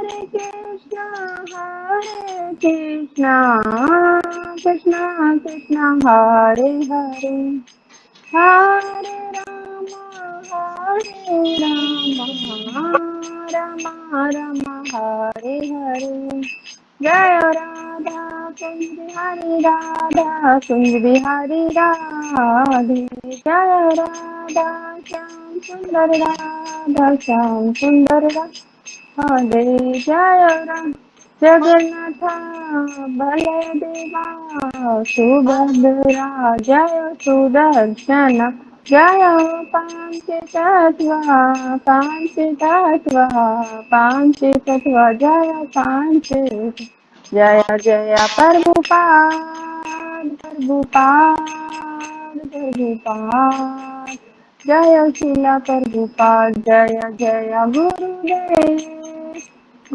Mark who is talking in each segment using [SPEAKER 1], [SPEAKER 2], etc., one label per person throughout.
[SPEAKER 1] कृष्ण कृष्ण हरे हरे, हरे राम राम राम हरे हरे। जय राधा कुंज बिहारी राधा कुंज बिहारी राधे, जय राधा श्याम सुंदर राधा श्याम सुंदर राधे, जय राम जगन्नाथ बलदेवा सुभद्रा, जय सुदर्शन, जय पांचतत्व जय जय जय प्रभुपाद जय शिला प्रभुपाद, जय जय गुरुदेव जय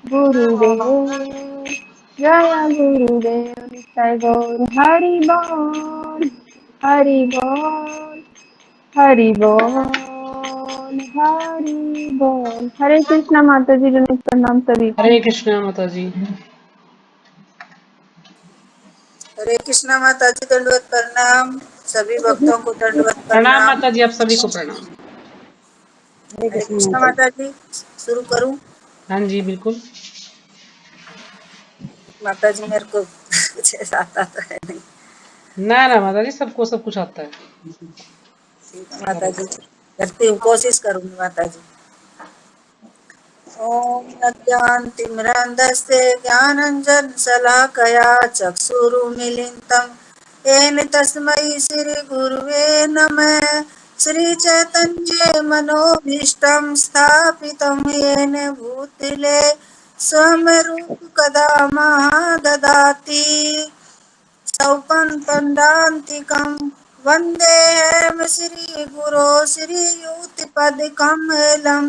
[SPEAKER 1] गुरुदेव। जय गौर हरि बोल हरि बोल हरि बोल हरि बोल। हरे कृष्णा माता जी, प्रणाम सभी को।
[SPEAKER 2] हरे कृष्णा माता जी।
[SPEAKER 3] हरे कृष्णा माता जी, दंडवत प्रणाम। सभी भक्तों को दंडवत
[SPEAKER 2] प्रणाम
[SPEAKER 3] प्रणाम।
[SPEAKER 2] माता जी, आप सभी को प्रणाम।
[SPEAKER 3] हरे कृष्णा माता जी, शुरू करूं?
[SPEAKER 2] हाँ जी बिल्कुल।
[SPEAKER 3] माता जी मेरे को कुछ ऐसा आता तो है नहीं।
[SPEAKER 2] ना ना माता जी, सबको सब कुछ आता है।
[SPEAKER 3] ठीक है माता जी, करती हूँ, कोशिश करूंगी माता जी। ओम अज्ञानतिमिरान्धस्य ज्ञानाञ्जनशलाकया चक्षुरुन्मीलितं येन तस्मै श्रीगुरुवे नमः। श्रीचैतन्ये मनोभीष्टं स्थापितं येन भूतले स्वयंरूपकदा ददाति सौपन्पदान्तिकं वन्देऽहं श्रीगुरो श्रीयुतिपदकमलं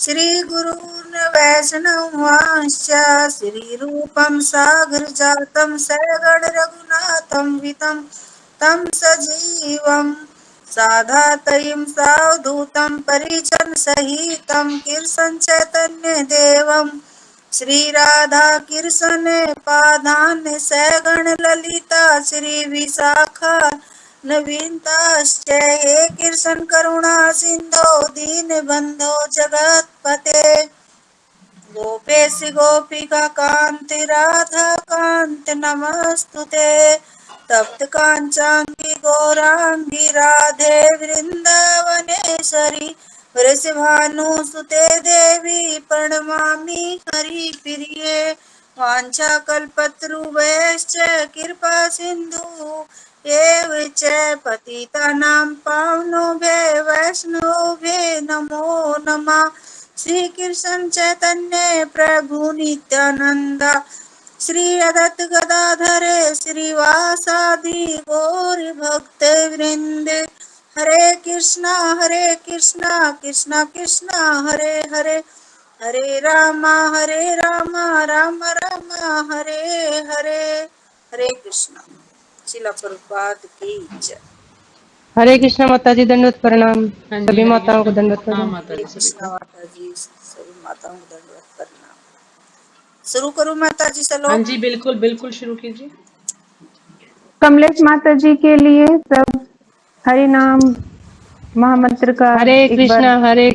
[SPEAKER 3] श्रीगुरून् वैष्णवांश्च श्रीरूपं सागरजातं सरगण रघुनाथं वितं तं सजीवं साधातयं सावधूतं परिजनसहितं कृष्ण चैतन्यदेवं श्री राधा कृष्ण पादान सगण ललिता श्री विशाखा नवीनताश्च हे कृष्ण करुणा सिंधो दीन बंधो जगतपते गोपेश गोपिका कांत राधा कांत नमस्तुते तप्त कांचांगी गौरांगी राधे वृंदावनेश्वरी वृषभानुसुते देवी प्रणमामि हरिप्रिये वाञ्छाकल्पतरुभ्यश्च कृपा सिन्धु एव च पतितानां पावनेभ्यो वैष्णवेभ्यो नमो नमः। श्री कृष्ण चैतन्य प्रभु नित्यानंद श्री अदत्त गदाधर श्रीवासादि गौर भक्त वृंद। हरे कृष्णा कृष्णा कृष्णा हरे हरे, हरे राम राम राम हरे हरे। हरे कृष्णा। शिला प्रभुपाद की जय।
[SPEAKER 4] हरे कृष्णा माता जी, दंडवत प्रणाम।
[SPEAKER 2] हाँ जी
[SPEAKER 4] सभी
[SPEAKER 2] हरे
[SPEAKER 4] माताओं को
[SPEAKER 2] कृष्णा।
[SPEAKER 4] दंडवत
[SPEAKER 2] हाँ
[SPEAKER 4] प्रणाम।
[SPEAKER 2] माता
[SPEAKER 3] हरे
[SPEAKER 2] जी सभी
[SPEAKER 3] कृष्णा
[SPEAKER 2] को।
[SPEAKER 3] माता जी, सभी माताओं को दंडवत प्रणाम। शुरू करूं माता जी
[SPEAKER 2] हाँ
[SPEAKER 3] श्लोक?
[SPEAKER 2] जी बिल्कुल बिल्कुल, शुरू कीजिए।
[SPEAKER 1] कमलेश माता जी के लिए सब हरि नाम महामंत्र का
[SPEAKER 4] हरे
[SPEAKER 1] एक बार जप।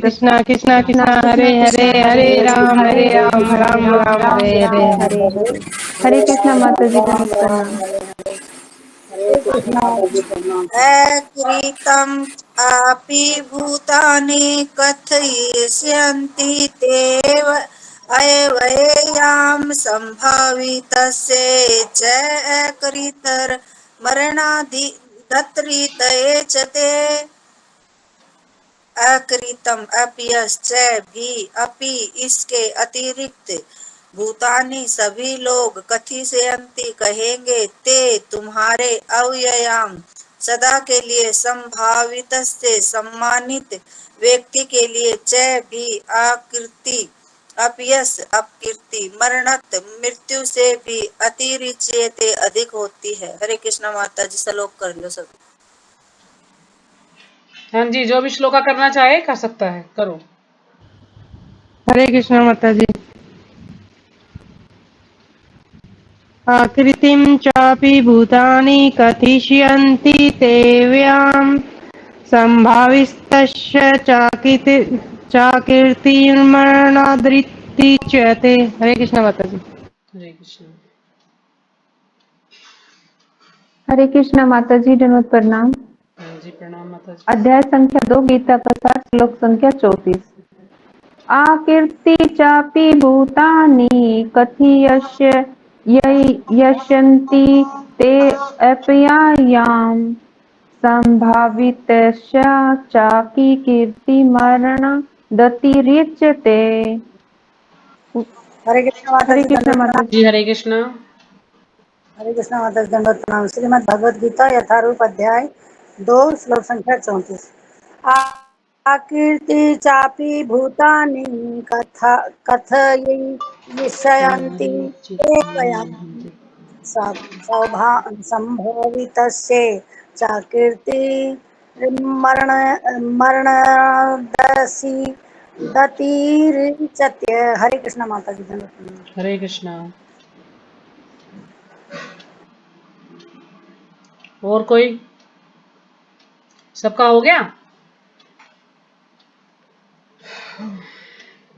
[SPEAKER 4] कृष्णा कृष्णा
[SPEAKER 1] कृष्णा
[SPEAKER 4] कृष्णा हरे
[SPEAKER 1] कृष्णा
[SPEAKER 4] हरे,
[SPEAKER 1] कृष्णा हरे
[SPEAKER 4] हरे
[SPEAKER 1] हरे,
[SPEAKER 4] राम
[SPEAKER 1] हरे राम
[SPEAKER 4] राम राम
[SPEAKER 1] राम
[SPEAKER 4] हरे हरे।
[SPEAKER 1] राम हरे हरे। हरे कृष्णा माता जी का प्रणाम।
[SPEAKER 3] अकृतं अपि भूतानि कथयिष्यन्ति तेव अयवययां सम्भावितस्य च अकृतर्मरणादि दत्रितये च ते अकृतम अपियश्च भी अपि इसके अतिरिक्त भूतानि सभी लोग कथिष्यन्ति कहेंगे ते तुम्हारे अव्ययाम सदा के लिए संभावित से सम्मानित व्यक्ति के लिए च भी आकृति अपयस अपकीर्ति मरणत मृत्यु से भी अतिरिच्यते अधिक होती है। हरे कृष्णा माता जी श्लोक कर लो सब।
[SPEAKER 2] हाँ जी, जो भी श्लोका करना चाहे कर सकता है, करो।
[SPEAKER 4] हरे कृष्ण माता जी। आकृतिं चापि भूतानि कथिष्यन्ति ते व्याम् संभाविस्तस्य चाकीर्तिर्मरणोद्धृत्युच्यते। हरे कृष्ण माता जी।
[SPEAKER 2] हरे कृष्ण।
[SPEAKER 1] हरे कृष्ण माता जी, दंडवत प्रणाम।
[SPEAKER 2] हाँ जी प्रणाम माता जी।
[SPEAKER 1] अध्याय संख्या 2, गीता का सार, श्लोक संख्या 34। आकीर्ति चापि भूतानि कथयस्य यशन्ति ते अपयायाम संभावितस्य चापि कीर्तिमरणदतिरिच्यते।
[SPEAKER 5] हरे कृष्ण माता
[SPEAKER 1] हरे
[SPEAKER 5] जी,
[SPEAKER 1] कृष्ण
[SPEAKER 5] दंडवत
[SPEAKER 1] माता
[SPEAKER 5] प्रणाम।
[SPEAKER 2] जी हरे कृष्ण।
[SPEAKER 5] हरे कृष्ण माता जी, दंडवत प्रणाम। श्रीमद् भगवद गीता यथारूप अध्याय 2 श्लोक संख्या 34। आकीर्ति चापि भूतानि कथयिष्यन्ति ते त्वया संभावितस्य चाकीर्ति मरणदसि दतिरिच्यते। हरे कृष्ण माता जी, दंडवत प्रणाम।
[SPEAKER 2] हरे कृष्ण। और कोई? सबका हो गया?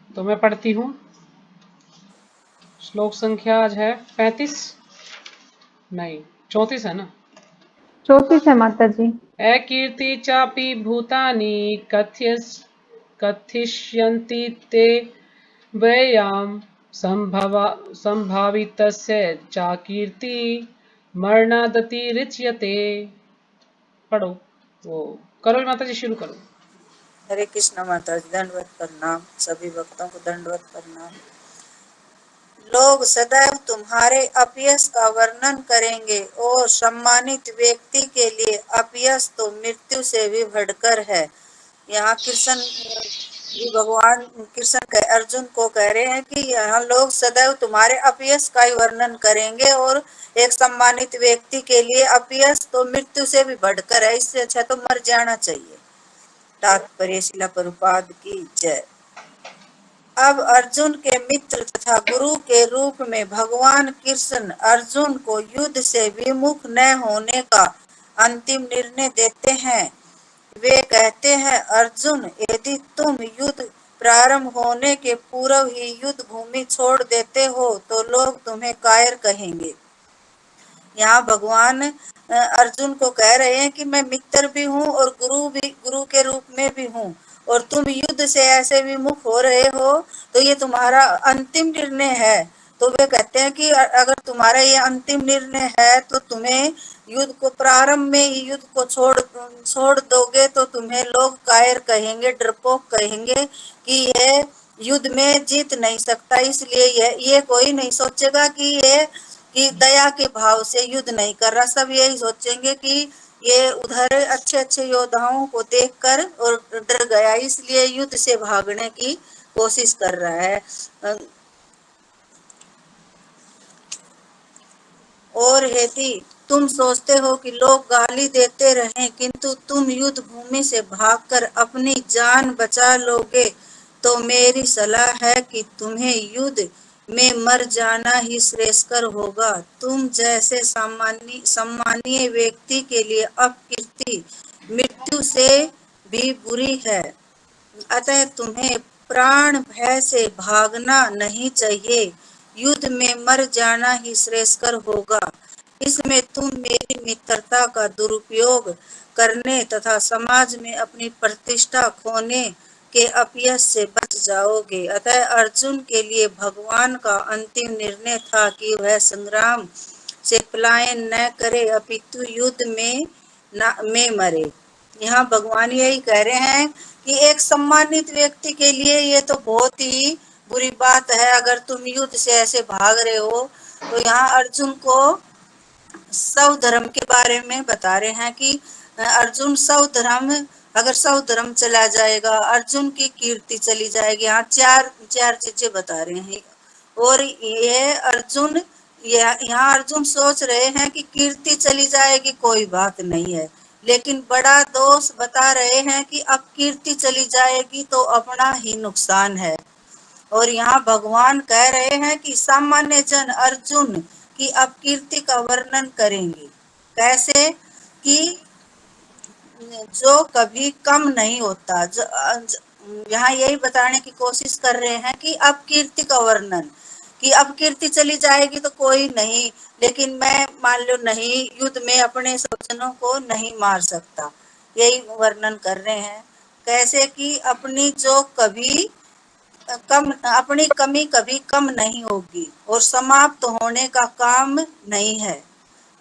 [SPEAKER 2] तो मैं पढ़ती हूँ। श्लोक संख्या आज है 35, नहीं 34 है ना।
[SPEAKER 1] 34 है माता जी।
[SPEAKER 2] अकीर्ति चापि भूतानि कथिष्यन्ति ते व्ययाम संभावितस्य चाकीर्ति मरणादतिरिच्यते। पढ़ो। वो करो माता जी, शुरू करो।
[SPEAKER 3] हरे कृष्ण माता जी, दंडवत प्रणाम। सभी भक्तों को दंडवत प्रणाम। लोग सदैव तुम्हारे अपयश का वर्णन करेंगे और सम्मानित व्यक्ति के लिए अपयश तो मृत्यु से भी बढ़कर है। यहाँ कृष्ण जी भगवान कृष्ण अर्जुन को कह रहे हैं कि यहाँ लोग सदैव तुम्हारे अपयश का ही वर्णन करेंगे और एक सम्मानित व्यक्ति के लिए अपयश तो मृत्यु से भी बढ़कर है, इससे अच्छा तो मर जाना चाहिए। तात्पर्य शिला प्रभुपाद की जय। अब अर्जुन के मित्र तथा गुरु के रूप में भगवान कृष्ण अर्जुन को युद्ध से विमुख न होने का अंतिम निर्णय देते हैं। वे कहते हैं, अर्जुन, यदि तुम युद्ध प्रारंभ होने के पूर्व ही युद्ध भूमि छोड़ देते हो तो लोग तुम्हें कायर कहेंगे। यहाँ भगवान अर्जुन को कह रहे हैं कि मैं मित्र भी हूँ और गुरु के रूप में भी हूँ, और तुम युद्ध से ऐसे विमुख हो रहे हो तो ये तुम्हारा अंतिम निर्णय है। तो वे कहते हैं कि अगर तुम्हारा ये अंतिम निर्णय है तो तुम्हें युद्ध को प्रारंभ में ही युद्ध को छोड़ दोगे तो तुम्हें लोग कायर कहेंगे, डरपोक कहेंगे कि ये युद्ध में जीत नहीं सकता, इसलिए ये कोई नहीं सोचेगा कि दया के भाव से युद्ध नहीं कर रहा। सब यही सोचेंगे कि ये उधर अच्छे अच्छे योद्धाओं को देखकर और डर गया, इसलिए युद्ध से भागने की कोशिश कर रहा है। और यदि तुम सोचते हो कि लोग गाली देते रहें किंतु तुम युद्ध भूमि से भागकर अपनी जान बचा लोगे तो मेरी सलाह है कि तुम्हें युद्ध में मर जाना ही श्रेयस्कर होगा। तुम जैसे सम्मानीय व्यक्ति के लिए अपकीर्ति मृत्यु से भी बुरी है, अतः तुम्हें प्राण भय से भागना नहीं चाहिए। युद्ध में मर जाना ही श्रेयस्कर होगा। इसमें तुम मेरी मित्रता का दुरुपयोग करने तथा समाज में अपनी प्रतिष्ठा खोने के अपयश से बच जाओगे। अतः अर्जुन के लिए भगवान का अंतिम निर्णय था कि वह संग्राम से पलायन न करे अपितु युद्ध में मरे। यहाँ भगवान यही कह रहे हैं कि एक सम्मानित व्यक्ति के लिए ये तो बहुत ही बुरी बात है अगर तुम युद्ध से ऐसे भाग रहे हो। तो यहाँ अर्जुन को सौ धर्म के बारे में बता रहे हैं कि अर्जुन अगर सौ धर्म चला जाएगा, अर्जुन की कीर्ति चली जाएगी। यहाँ चार चीजें बता रहे हैं। और ये अर्जुन यहाँ अर्जुन सोच रहे हैं कि कीर्ति चली जाएगी कोई बात नहीं है, लेकिन बड़ा दोष बता रहे हैं कि अब कीर्ति चली जाएगी तो अपना ही नुकसान है। और यहाँ भगवान कह रहे हैं कि सामान्य जन अर्जुन की अपकीर्ति का वर्णन करेंगे। कैसे? कि जो कभी कम नहीं होता। यहाँ यही बताने की कोशिश कर रहे हैं कि अपकीर्ति का वर्णन, कि अपकीर्ति चली जाएगी तो कोई नहीं, लेकिन मैं मान लो नहीं युद्ध में अपने स्वजनों को नहीं मार सकता, यही वर्णन कर रहे हैं। कैसे? कि अपनी जो कभी कम, अपनी कमी कभी कम नहीं होगी और समाप्त होने का काम नहीं है।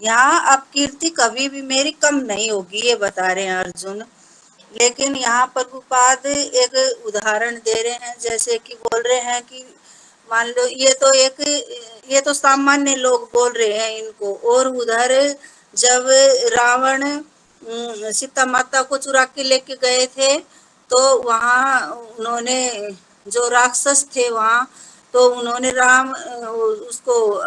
[SPEAKER 3] यहाँ अपकीर्ति कभी भी मेरी कम नहीं होगी, ये बता रहे हैं अर्जुन। लेकिन यहाँ प्रभुपाद एक उदाहरण दे रहे हैं, जैसे कि बोल रहे हैं कि मान लो ये तो सामान्य लोग बोल रहे हैं इनको, और उधर जब रावण सीता माता को चुरा के लेके गए थे तो वहाँ उन्होंने, जो राक्षस थे वहाँ, तो उन्होंने उसको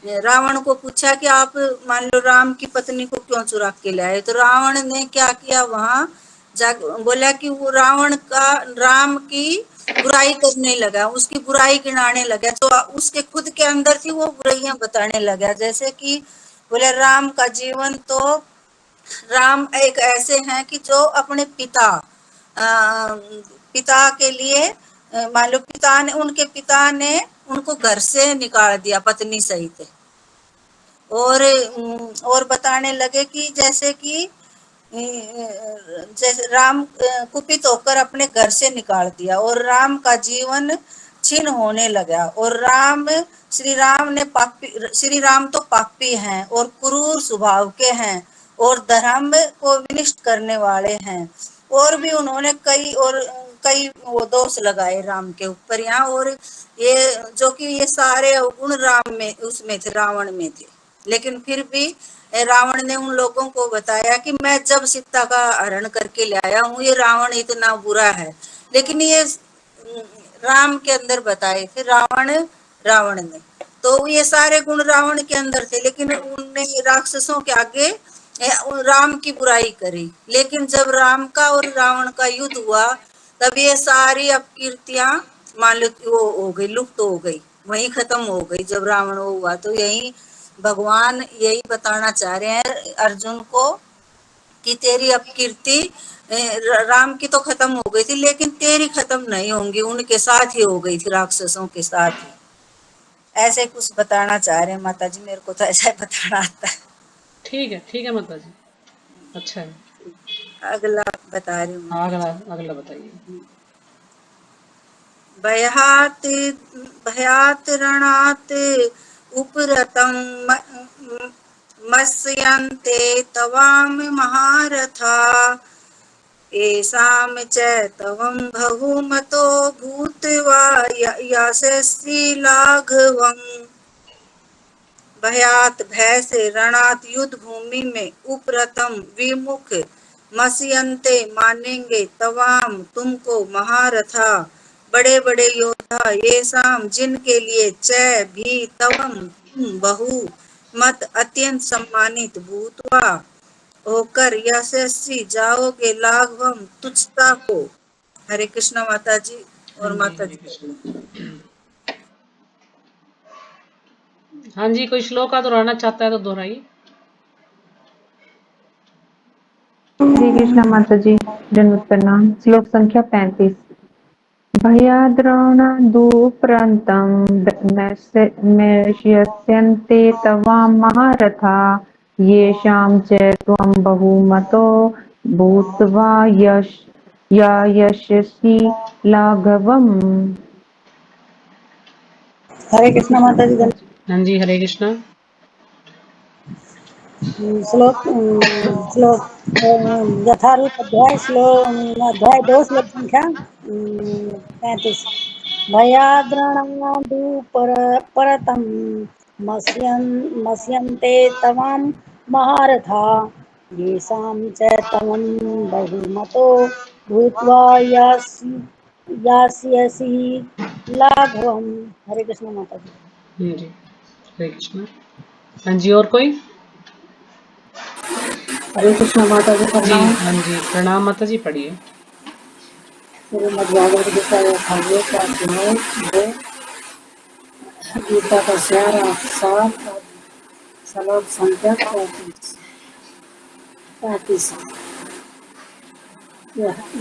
[SPEAKER 3] रावण को पूछा कि आप मान लो राम की पत्नी को क्यों चुरा के लाए। तो रावण ने क्या किया, वहां जा बोला कि वो राम की बुराई करने लगा, उसकी बुराई गिनाने लगा, जो उसके खुद के अंदर थी वो बुराइयां बताने लगा। जैसे कि बोले राम का जीवन तो, राम एक ऐसे हैं कि जो अपने पिता के लिए, मान लो उनके पिता ने उनको घर से निकाल दिया पत्नी सहित, और बताने लगे कि जैसे राम कुपित होकर अपने घर से निकाल दिया और राम का जीवन छीन होने लगा। और श्री राम तो पापी हैं और क्रूर स्वभाव के हैं और धर्म को विनष्ट करने वाले हैं। और भी उन्होंने कई वो दोष लगाए राम के ऊपर यहाँ। और ये जो कि ये सारे गुण राम में, उसमें थे, रावण में थे। लेकिन फिर भी रावण ने उन लोगों को बताया कि मैं जब सीता का हरण करके लाया हूँ, ये रावण इतना बुरा है। लेकिन ये राम के अंदर बताए थे रावण ने, तो ये सारे गुण रावण के अंदर थे, लेकिन उनने राक्षसों के आगे राम की बुराई करी। लेकिन जब राम का और रावण का युद्ध हुआ तब ये सारी अपकीर्तियां मान लो वो हो गई, लुप्त हो गई, वहीं खत्म हो गई जब रावण हुआ। तो यही भगवान यही बताना चाह रहे हैं अर्जुन को कि तेरी अपकीर्ति राम की तो खत्म हो गई थी, लेकिन तेरी खत्म नहीं होंगी, उनके साथ ही हो गई थी, राक्षसों के साथ ही। ऐसे कुछ बताना चाह रहे हैं माता जी, मेरे को तो ऐसा ही बताना आता है।
[SPEAKER 2] ठीक है माता जी, अच्छा है।
[SPEAKER 3] अगला बता रही हूँ।
[SPEAKER 2] अगला बताइए।
[SPEAKER 3] भयात रणात उपरतं मत्स्यन्ते तवाम महारथा येषां च तवं बहुमतो भूत्वा यशस्वी लाघवम्। भयात भय से, रणात युद्ध भूमि में, उपरतम विमुख, मस्यन्ते मानेंगे, तवाम तुमको, महारथा बड़े बड़े योद्धा, ये शाम जिनके लिए, च भी तवम तुम, बहु मत अत्यंत सम्मानित, भूतवा होकर, यशस्वी जाओगे, लाघवम तुच्छता को। हरे कृष्णा माता जी और माता
[SPEAKER 2] हरे
[SPEAKER 3] जी।
[SPEAKER 2] कृष्ण। हाँ जी, कोई श्लोक का दोहराना चाहता है तो दोहराइए।
[SPEAKER 1] श्री कृष्ण माता जी, दंडवत प्रणाम। श्लोक संख्या 35। भयाद्रोणादुप्रान्तं नश्यन्ते तवां महारथा येषां च त्वं बहुमतो भूत्वा यशस्वी लाघवम्।
[SPEAKER 5] हरे कृष्णा माता जी।
[SPEAKER 2] हाँ जी, हरे कृष्णा।
[SPEAKER 5] श्लोक यथारूप अध्याय अध्याय 2 श्लोक संख्या 35। भयाद्रणादुपरतं मस्यन्ते तवां महारथा येषां च तवं बहुमतो भूत्वा यास्यसि लाघवम्। हरे कृष्ण माता जी।
[SPEAKER 2] हाँ जी, हरे कृष्णा। हाँ जी, और कोई?
[SPEAKER 1] हरे कृष्ण माता जी,
[SPEAKER 2] जी
[SPEAKER 1] प्रणाम।
[SPEAKER 2] हाँ जी, प्रणाम माता जी, पढ़िए।
[SPEAKER 5] श्रीमद् भागवत गीता यथारूप अध्याय 2 गीता का सार 7 श्लोक संख्या 35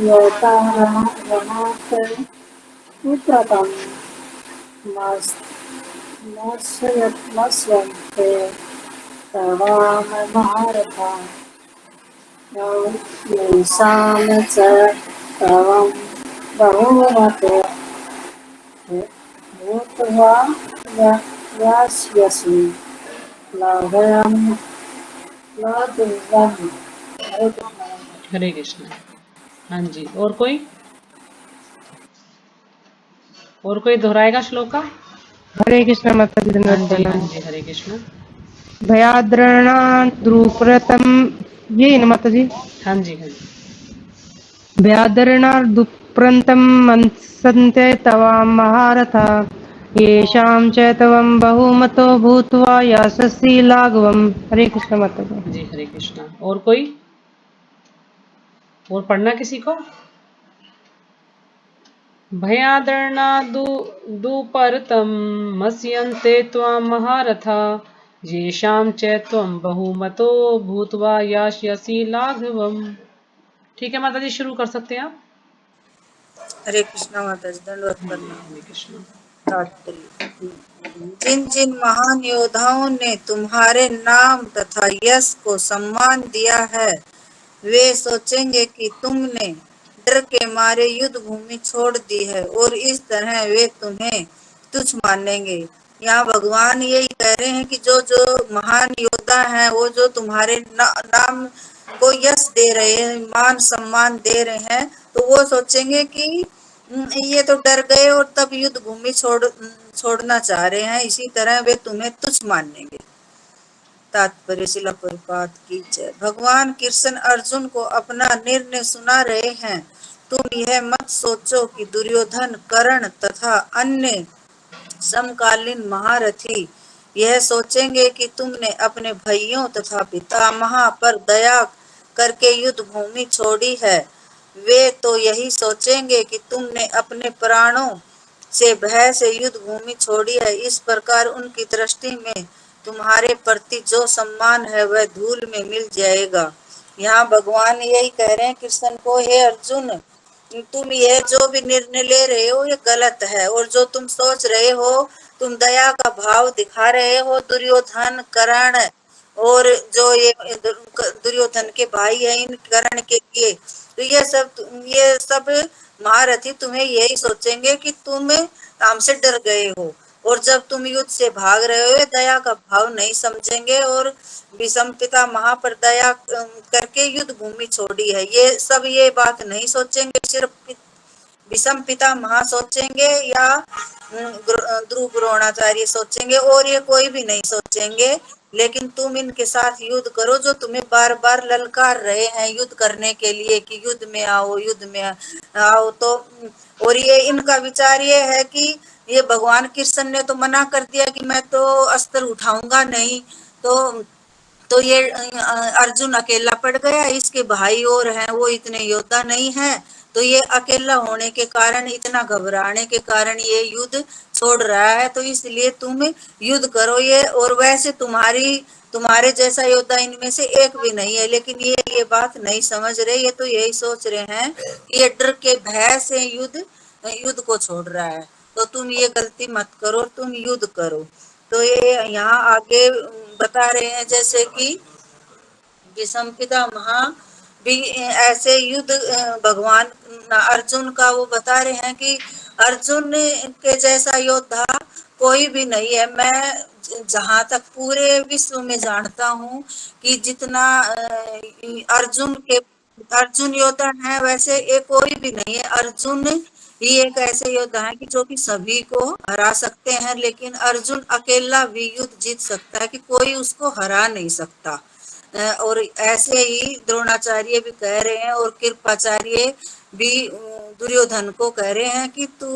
[SPEAKER 5] योता रणात उत्तरतम मस्यन्ते तवाम महारथा येषां च तवं बहुमतो भूत्वा यास्यसि लाभं लाभं।
[SPEAKER 2] हरे कृष्ण। हाँ जी, और कोई दोहराएगा श्लोक का?
[SPEAKER 4] हरे कृष्ण माता जी,
[SPEAKER 2] हाँ
[SPEAKER 4] दंडवत
[SPEAKER 2] जी,
[SPEAKER 4] प्रणाम।
[SPEAKER 2] हाँ जी, हरे कृष्ण।
[SPEAKER 4] भयाद्रणाद्रुप्रतम, ये न माता जी,
[SPEAKER 2] हाँ जी, हाँ जी,
[SPEAKER 4] भयाद्रणादुप्रन्तं मंसन्ते तवाम महारथा येषां च तवं बहुमतो भूत्वा यास्यसि लाघवम्। हरे कृष्ण माता जी।
[SPEAKER 2] जी, हरे कृष्ण। और कोई? और पढ़ना किसी को? भयाद्रणादुपरतं मस्यन्ते त्वां महारथा येषां च त्वं बहुमतो भूत्वा यास्यसि लाघवम्। ठीक है माता जी, शुरू कर सकते हैं आप।
[SPEAKER 3] हरे कृष्णा माता जी, दंडवत
[SPEAKER 2] हाँ जी,
[SPEAKER 3] प्रणाम।
[SPEAKER 2] हरे कृष्ण।
[SPEAKER 3] तात्पर्य। जिन जिन महान योद्धाओं ने तुम्हारे नाम तथा यश को सम्मान दिया है, वे सोचेंगे कि तुमने डर के मारे युद्ध भूमि छोड़ दी है और इस तरह वे तुम्हें तुच्छ मानेंगे। यहाँ भगवान यही कह रहे हैं कि जो जो महान योद्धा हैं, वो जो तुम्हारे नाम को यश दे रहे हैं, मान सम्मान दे रहे हैं, तो वो सोचेंगे कि ये तो डर गए और तब युद्ध भूमि छोड़ना चाह रहे हैं, इसी तरह वे तुम्हें तुच्छ मानेंगे। तात्पर्य शिला प्रभुपाद की जय। भगवान कृष्ण अर्जुन को अपना निर्णय सुना रहे हैं। तुम यह मत सोचो कि दुर्योधन, कर्ण तथा अन्य समकालीन महारथी यह सोचेंगे कि तुमने अपने भाइयों तथा पितामह पर दया करके युद्ध भूमि छोड़ी है। वे तो यही सोचेंगे कि तुमने अपने प्राणों से भय से युद्ध भूमि छोड़ी है। इस प्रकार उनकी दृष्टि में तुम्हारे प्रति जो सम्मान है वह धूल में मिल जाएगा। यहाँ भगवान यही कह रहे हैं कृष्ण को, हे अर्जुन, तुम ये जो भी निर्णय ले रहे हो ये गलत है, और जो तुम सोच रहे हो, तुम दया का भाव दिखा रहे हो दुर्योधन, कर्ण और जो ये दुर्योधन के भाई है, इन कर्ण के लिए, तो ये सब महारथी तुम्हें यही सोचेंगे कि तुम हमसे डर गए हो, और जब तुम युद्ध से भाग रहे हो दया का भाव नहीं समझेंगे और विषम पिता महा पर दया करके युद्ध भूमि छोड़ी है। ये सब ये बात नहीं सोचेंगे, सिर्फ विषम पिता महा सोचेंगे या ध्रुव द्रोणाचार्य सोचेंगे, और ये कोई भी नहीं सोचेंगे। लेकिन तुम इनके साथ युद्ध करो जो तुम्हें बार बार ललकार रहे हैं युद्ध करने के लिए कि युद्ध में आओ, युद्ध में आओ। तो और ये इनका विचार ये है कि ये भगवान कृष्ण ने तो मना कर दिया कि मैं तो अस्त्र उठाऊंगा नहीं, तो ये अर्जुन अकेला पड़ गया, इसके भाई और हैं वो इतने योद्धा नहीं हैं, तो ये अकेला होने के कारण, इतना घबराने के कारण ये युद्ध छोड़ रहा है। तो इसलिए तुम युद्ध करो ये, और वैसे तुम्हारे जैसा योद्धा इनमें से एक भी नहीं है, लेकिन ये बात नहीं समझ रहे। ये तो यही सोच रहे हैं कि ये डर के भय से युद्ध को छोड़ रहा है, तो तुम ये गलती मत करो, तुम युद्ध करो। तो ये यहाँ आगे बता रहे हैं जैसे कि विषम पितामह भी ऐसे युद्ध भगवान अर्जुन का वो बता रहे हैं कि अर्जुन के जैसा योद्धा कोई भी नहीं है। मैं जहां तक पूरे विश्व में जानता हूँ कि जितना अर्जुन योद्धा है, वैसे एक कोई भी नहीं है। अर्जुन ही एक ऐसे योद्धा है कि जो कि सभी को हरा सकते हैं, लेकिन अर्जुन अकेला भी युद्ध जीत सकता है कि कोई उसको हरा नहीं सकता। और ऐसे ही द्रोणाचार्य भी कह रहे हैं और कृपाचार्य भी दुर्योधन को कह रहे हैं कि तू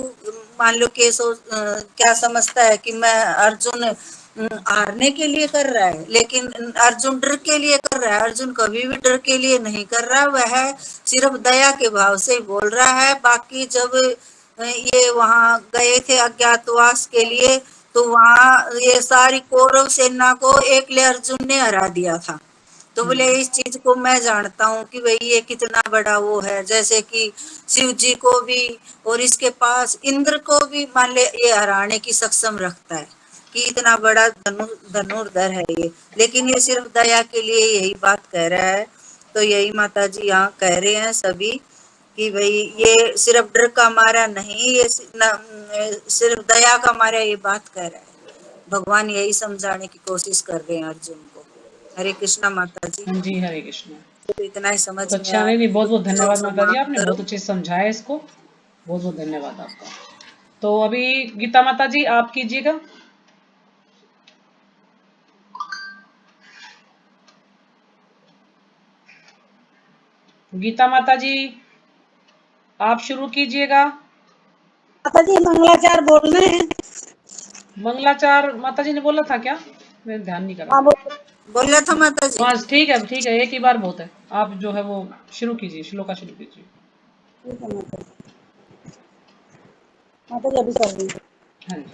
[SPEAKER 3] मान लो क्या समझता है कि मैं अर्जुन हारने के लिए कर रहा है, लेकिन अर्जुन डर के लिए कर रहा है। अर्जुन कभी भी डर के लिए नहीं कर रहा, वह सिर्फ दया के भाव से बोल रहा है। बाकी जब ये वहां गए थे अज्ञातवास के लिए, तो वहां ये सारी कौरव सेना को एकले अर्जुन ने हरा दिया था। तो बोले इस चीज को मैं जानता हूँ कि भाई ये कितना बड़ा वो है, जैसे कि शिव जी को भी और इसके पास इंद्र को भी मान ले ये हराने की सक्षम रखता है कि इतना बड़ा धनुर्धर है ये, लेकिन ये सिर्फ दया के लिए यही बात कह रहा है। तो यही माता जी यहाँ कह रहे हैं सभी कि भाई ये सिर्फ डर का मारा नहीं, ये सिर्फ दया का मारा ये बात कह रहा है। भगवान यही समझाने की कोशिश कर रहे हैं अर्जुन को। हरे कृष्णा माता जी।
[SPEAKER 2] हाँ जी, हरे कृष्ण।
[SPEAKER 3] तो इतना ही समझ
[SPEAKER 2] तो
[SPEAKER 3] में
[SPEAKER 2] अच्छा,
[SPEAKER 3] आया
[SPEAKER 2] नहीं बहुत बहुत
[SPEAKER 3] तो
[SPEAKER 2] धन्यवाद माता जी,
[SPEAKER 3] समाप्त
[SPEAKER 2] आपने
[SPEAKER 3] करो।
[SPEAKER 2] बहुत अच्छे से समझाया इसको, बहुत बहुत धन्यवाद आपका। तो अभी गीता माता जी आप कीजिएगा। गीता माता जी आप शुरू कीजिएगा।
[SPEAKER 5] माता जी मंगलाचार बोलने हैं।
[SPEAKER 2] मंगलाचार माता जी ने बोला था क्या? मैंने ध्यान नहीं करा।
[SPEAKER 5] हाँ बोलो।
[SPEAKER 3] बोला था माता जी।
[SPEAKER 2] हाँ ठीक है ठीक है, एक ही बार बहुत है। आप जो है वो शुरू कीजिए, श्लोका शुरू कीजिए।
[SPEAKER 5] ठीक है माता जी। माता जी अभी कर रही हूँ।
[SPEAKER 2] हाँ जी।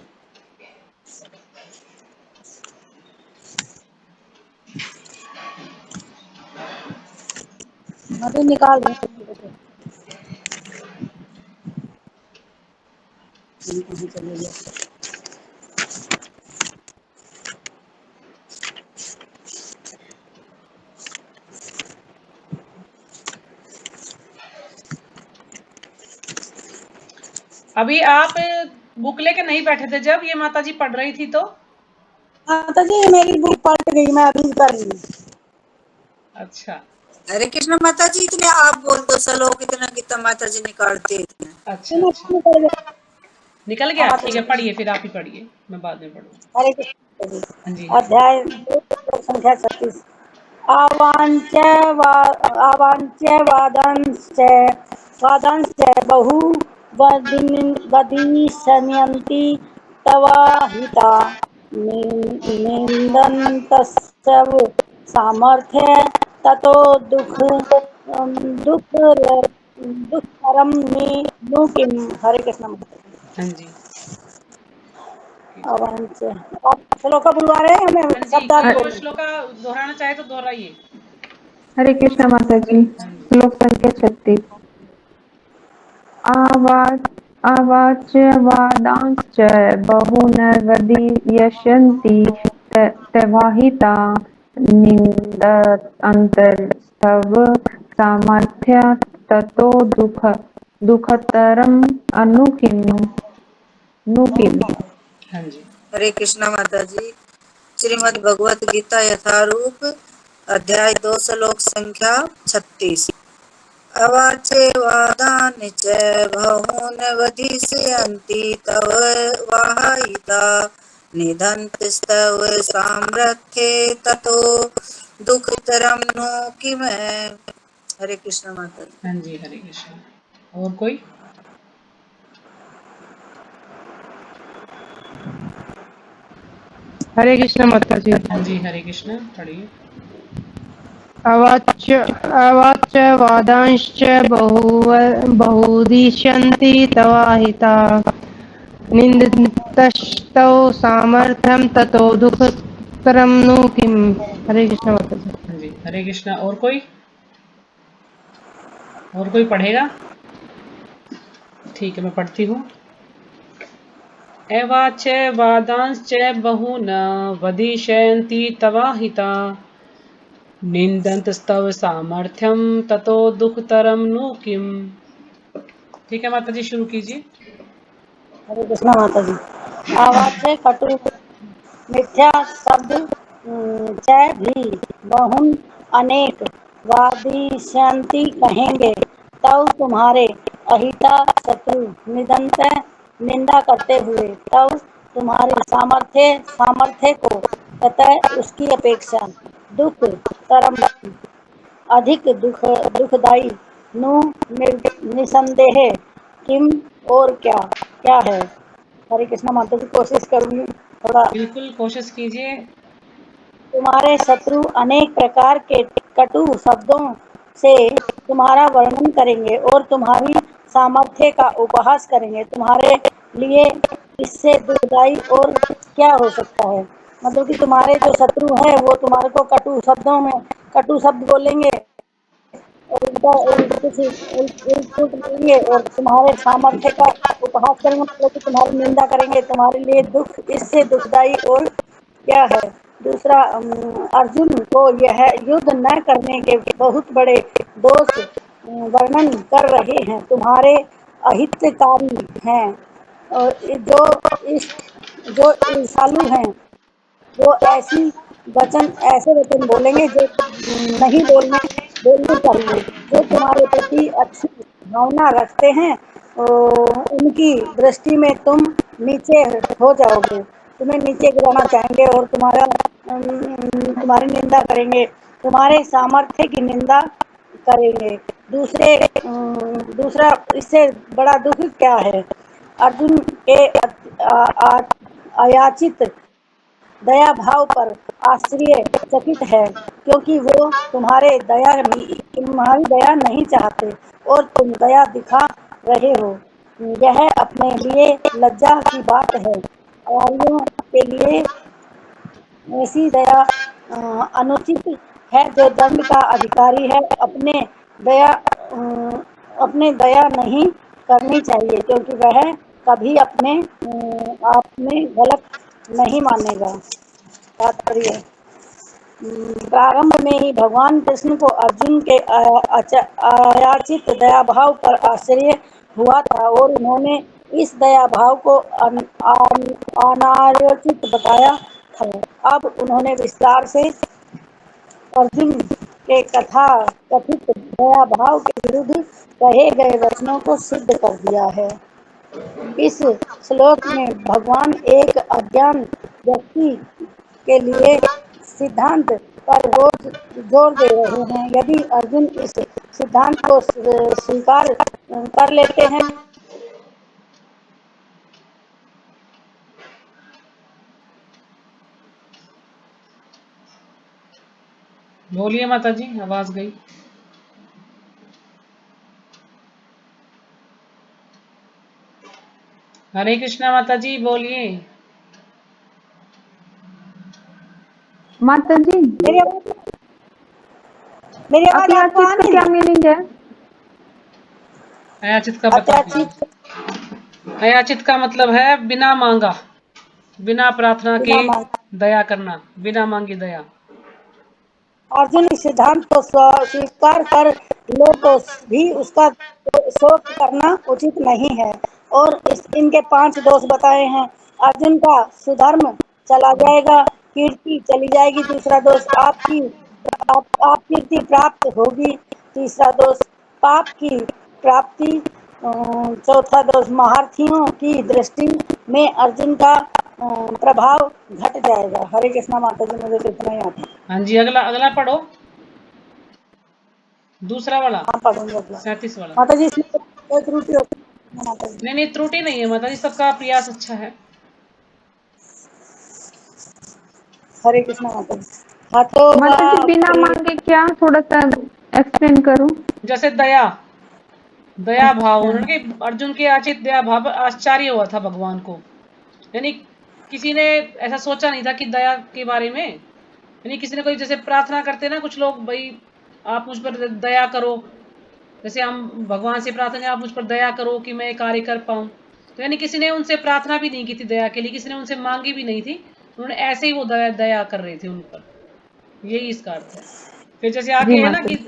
[SPEAKER 5] माता जी निकाल रही हूँ। कहाँ चले गए?
[SPEAKER 2] अभी आप बुक लेके नहीं बैठे थे जब ये माता जी पढ़ रही थी तो?
[SPEAKER 5] माता जी मेरी बुक पलट गई, मैं अभी कर रही हूँ।
[SPEAKER 2] अच्छा
[SPEAKER 3] हरे कृष्ण माता जी, इतने आप बोल दो श्लोक, इतना गीता माता जी निकालते हैं इतने।
[SPEAKER 2] अच्छा अच्छा,
[SPEAKER 5] निकल गया।
[SPEAKER 2] निकल गया।
[SPEAKER 5] माता
[SPEAKER 2] ठीक
[SPEAKER 5] जी
[SPEAKER 2] है पढ़िए, फिर आप ही पढ़िए, मैं बाद में पढ़ूंगा।
[SPEAKER 5] हरे कृष्ण जी।
[SPEAKER 2] हाँ जी हरे।
[SPEAKER 5] अध्याय 2 श्लोक संख्या 36। वादांश्च बहु वदिष्यन्ति तवाहिता निन्दन्तस्व सामर्थ्ये ततो दुःखतरं नु किम्। हरे कृष्ण।
[SPEAKER 2] हाँ जी
[SPEAKER 5] अवांच आप श्लोक बुलवा रहे हैं, हमें
[SPEAKER 2] हाँ जी,
[SPEAKER 5] शब्दार्थ
[SPEAKER 2] कोई
[SPEAKER 5] बोल
[SPEAKER 2] और
[SPEAKER 5] रहे हैं।
[SPEAKER 2] श्लोका दोहराना चाहे तो दोहराइए।
[SPEAKER 1] हरे कृष्णा माता जी।
[SPEAKER 2] हाँ जी
[SPEAKER 1] श्लोक संख्या 36। आवाच वादांश्च बहुनर्वदिष्यन्ति तवाहिता निन्दन्तस्तव सामर्थ्य ततो दुःखतरम् अनु किम्।
[SPEAKER 2] हाँ जी
[SPEAKER 3] हरे कृष्णा माता जी। श्रीमद् भगवत गीता यथारूप अध्याय 2 श्लोक संख्या 36। अवाचे वादानि च बहून् वदिष्यन्ति तव वाहिता निधन्तस्तव सामर्थ्ये ततो दुःखतरं नु किम्। हरे कृष्ण माता जी।
[SPEAKER 2] हाँ जी हरे कृष्ण। और कोई?
[SPEAKER 4] हरे कृष्ण माता जी।
[SPEAKER 2] हाँ जी हरे कृष्ण, पढ़िए।
[SPEAKER 4] अवाच वादांश्च बहुदिष्यन्ति तवाहिता निन्दन्तस्तव सामर्थ्यं ततो दुःखतरं नु किम्। हरे कृष्ण माता जी।
[SPEAKER 2] हाँ जी हरे कृष्ण। और कोई? और कोई पढ़ेगा? ठीक है मैं पढ़ती हूँ। एवाच वादांश्च बहून् वदिष्यन्ति तवाहिता निन्दन्तस्तव सामर्थ्यं ततो दुःखतरं नु किम्। ठीक है माता जी शुरू कीजिए।
[SPEAKER 5] हरे कृष्ण माता जी। आवाज से कटु मिथ्या शब्द च भी बहुन अनेक वादिष्यन्ति कहेंगे, तब तुम्हारे अहिता शत्रु निदंत निंदा करते हुए तब तुम्हारे सामर्थ्य को तथा उसकी अपेक्षा दुख तरम अधिक दुखदायी नु निसंदेह किम और क्या क्या है। हरे कृष्णा माता जी कोशिश करूंगी। थोड़ा
[SPEAKER 2] बिल्कुल कोशिश कीजिए।
[SPEAKER 5] तुम्हारे शत्रु अनेक प्रकार के कटु शब्दों से तुम्हारा वर्णन करेंगे और तुम्हारी सामर्थ्य का उपहास करेंगे। तुम्हारे लिए इससे दुखदाई और क्या हो सकता है। मतलब कि तुम्हारे जो शत्रु हैं वो तुम्हारे को कटु शब्दों में कटु शब्द बोलेंगे और उनका कुछ उल्ट पुल्ट बोलेंगे और तुम्हारे सामर्थ्य का उपहास करेंगे, मतलब कि तुम्हारी निंदा करेंगे। तुम्हारे लिए दुख इससे दुखदाई और क्या है। दूसरा, अर्जुन को यह युद्ध न करने के बहुत बड़े दोष वर्णन कर रहे हैं, तुम्हारे अहितकारी हैं और इस जो ईर्षालु हैं वो ऐसे वचन बोलेंगे जो नहीं बोलने चाहिए। जो तुम्हारे प्रति अच्छी भावना रखते हैं उनकी दृष्टि में तुम नीचे हो जाओगे, तुम्हें नीचे गिराना चाहेंगे और तुम्हारी निंदा करेंगे, तुम्हारे सामर्थ्य की निंदा करेंगे। दूसरा, इससे बड़ा दुख क्या है। अर्जुन के अयाचित दया भाव पर आश्चर्यचकित है, क्योंकि वो तुम्हारी दया नहीं चाहते और तुम दया दिखा रहे हो। यह अपने लिए लज्जा की बात है। आर्यों के लिए ऐसी दया अनुचित है। जो दंड का अधिकारी है अपने दया नहीं करनी चाहिए, क्योंकि वह कभी अपने आप में गलत नहीं मानेगा। तात्पर्य, प्रारंभ में ही भगवान कृष्ण को अर्जुन के अयाचित दया भाव पर आश्चर्य हुआ था और उन्होंने इस दया भाव को अनार्योचित बताया था। अब उन्होंने विस्तार से अर्जुन के कथित दया भाव के विरुद्ध कहे गए वचनों को सिद्ध कर दिया है। इस श्लोक में भगवान एक अज्ञान व्यक्ति के लिए सिद्धांत पर जोर दे रहे हैं। यदि अर्जुन इस सिद्धांत को स्वीकार कर लेते हैं
[SPEAKER 2] बोलिए माता जी, आवाज गई। हरे कृष्णा माता जी, बोलिए।
[SPEAKER 1] माता जी,
[SPEAKER 5] मेरी आवाज आपको आ
[SPEAKER 1] अत्याचित का
[SPEAKER 5] रही
[SPEAKER 1] क्या
[SPEAKER 5] है?
[SPEAKER 1] मीनिंग है?
[SPEAKER 2] अयाचित का बता दीजिए। अयाचित का मतलब है बिना मांगा, बिना प्रार्थना के
[SPEAKER 5] बिना मांग
[SPEAKER 2] दया करना, बिना मांगी दया।
[SPEAKER 5] अर्जुन इस सिद्धांत को स्वीकार कर लो तो भी उसका शोक करना उचित नहीं है। और इनके 5 दोष बताए हैं। अर्जुन का सुधर्म चला जाएगा, कीर्ति चली जाएगी। दूसरा दोष, आप कीर्ति प्राप्त होगी। तीसरा दोष, पाप की प्राप्ति। चौथा दोष, महारथियों की दृष्टि में अर्जुन का प्रभाव घट जाएगा। हरे कृष्णा माता जी, मुझे तो इतना ही आता है।
[SPEAKER 2] हाँ जी, अगला अगला पढ़ो, दूसरा वाला,
[SPEAKER 5] हाँ, पढ़ूंगी अगला।
[SPEAKER 2] 37 वाला।
[SPEAKER 5] माता जी, इसमें कोई त्रुटि हो माता जी?
[SPEAKER 2] नहीं त्रुटि नहीं है माता जी, सबका प्रयास अच्छा है।
[SPEAKER 5] हरे कृष्णा माता जी। हाँ तो
[SPEAKER 1] माता जी, बिना मांगे क्या, थोड़ा सा एक्सप्लेन करो।
[SPEAKER 2] जैसे दया भाव,
[SPEAKER 1] अच्छा,
[SPEAKER 2] उन्होंने अर्जुन के आचित दया भाव आश्चर्य हुआ था भगवान को, यानी किसी ने ऐसा सोचा नहीं था कि दया के बारे में, यानी किसी ने कोई जैसे प्रार्थना करते ना कुछ लोग, भाई आप मुझ पर दया करो, जैसे हम भगवान से प्रार्थना करें आप मुझ पर दया करो कि मैं कार्य कर पाऊं, तो यानी किसी ने उनसे प्रार्थना भी नहीं की थी दया के लिए, किसी ने उनसे मांगी भी नहीं थी, उन्होंने ऐसे ही वो दया कर रहे थे उन पर, यही इसका अर्थ है। फिर जैसे
[SPEAKER 1] जी
[SPEAKER 2] आगे है ना
[SPEAKER 1] माता
[SPEAKER 2] कि
[SPEAKER 1] जी।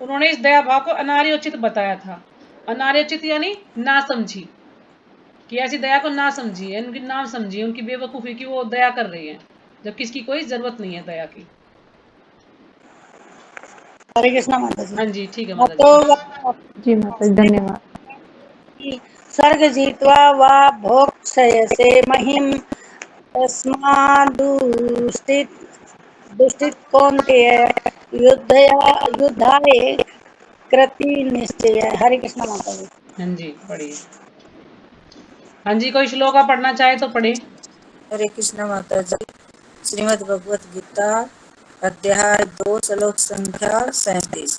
[SPEAKER 2] उन्होंने इस दया भाव को अनार्योचित बताया था। अनार्योचित यानी ना समझी, कि ऐसी दया को ना समझिए, उनकी ना समझिए, उनकी बेवकूफ़ी की वो दया कर रही है जब किसकी कोई जरूरत नहीं है दया की।
[SPEAKER 5] हरे कृष्णा माता जी।
[SPEAKER 2] हाँ जी, ठीक है
[SPEAKER 5] हाँ
[SPEAKER 2] माता
[SPEAKER 5] तो
[SPEAKER 1] जी माता जी, धन्यवाद।
[SPEAKER 5] स्वर्ग जीत्वा वा भोक्ष्यसे महिम दुष्टित कौन्तेय युद्धाय कृति निश्चय। हरे कृष्णा माता जी।
[SPEAKER 2] हाँ जी, पढ़िए। हाँ जी, कोई श्लोक आप पढ़ना चाहे तो पढ़े।
[SPEAKER 3] हरे कृष्ण माता जी। श्रीमद् भगवत गीता अध्याय 2 श्लोक संख्या 37।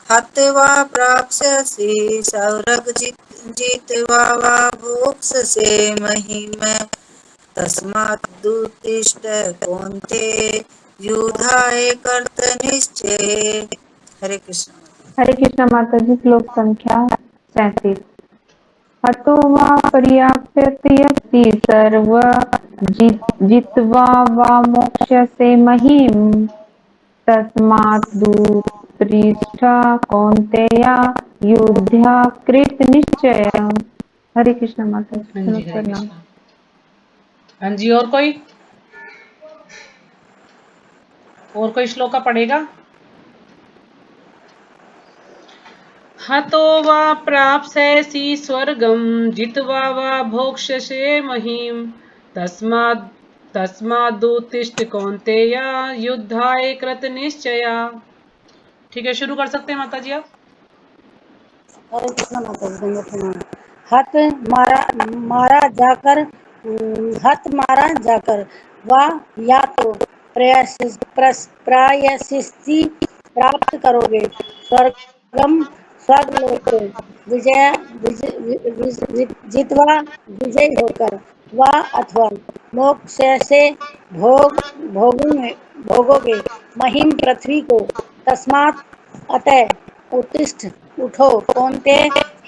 [SPEAKER 3] हत्वा प्राप्स्यसि स्वर्ग जित्वा वा भोक्ष्यसे महिम तस्मात् उत्तिष्ठ कौन्तेय युद्धाय कर्तनिश्चये। हरे कृष्ण।
[SPEAKER 1] हरे कृष्ण माता जी। श्लोक संख्या 37। हतो वा पर्याप्यति सर्व जित्वा वा मोक्ष्यसे महीम् तस्मात् दुःपृष्ठ कौन्तेय युद्ध्या कृत निश्चय। हरे कृष्ण माता जी।
[SPEAKER 2] हाँ जी, हरे
[SPEAKER 1] प्रणाम।
[SPEAKER 2] कृष्ण। हाँ जी, और कोई श्लोका पढ़ेगा? हतो वा प्राप्स्यसि स्वर्गं जित्वा वा भोक्ष्यसे महीम् तस्मादुत्तिष्ठ कौन्तेय युद्धाय कृतनिश्चया। ठीक है, शुरू कर सकते हैं माता जी आप।
[SPEAKER 5] हरे कृष्ण माता जी। दंडवत प्रणाम। हत मारा मारा जाकर हत मारा जाकर वा या तो प्रायश्चित प्राप्त करोगे स्वर्गम स्वर्गलोक को विजय जितवा विजय होकर वा अथवा मोक्ष से भोग भोगोगे भोगोगे महिम पृथ्वी को तस्मात् अतः उत्तिष्ठ उठो कौनते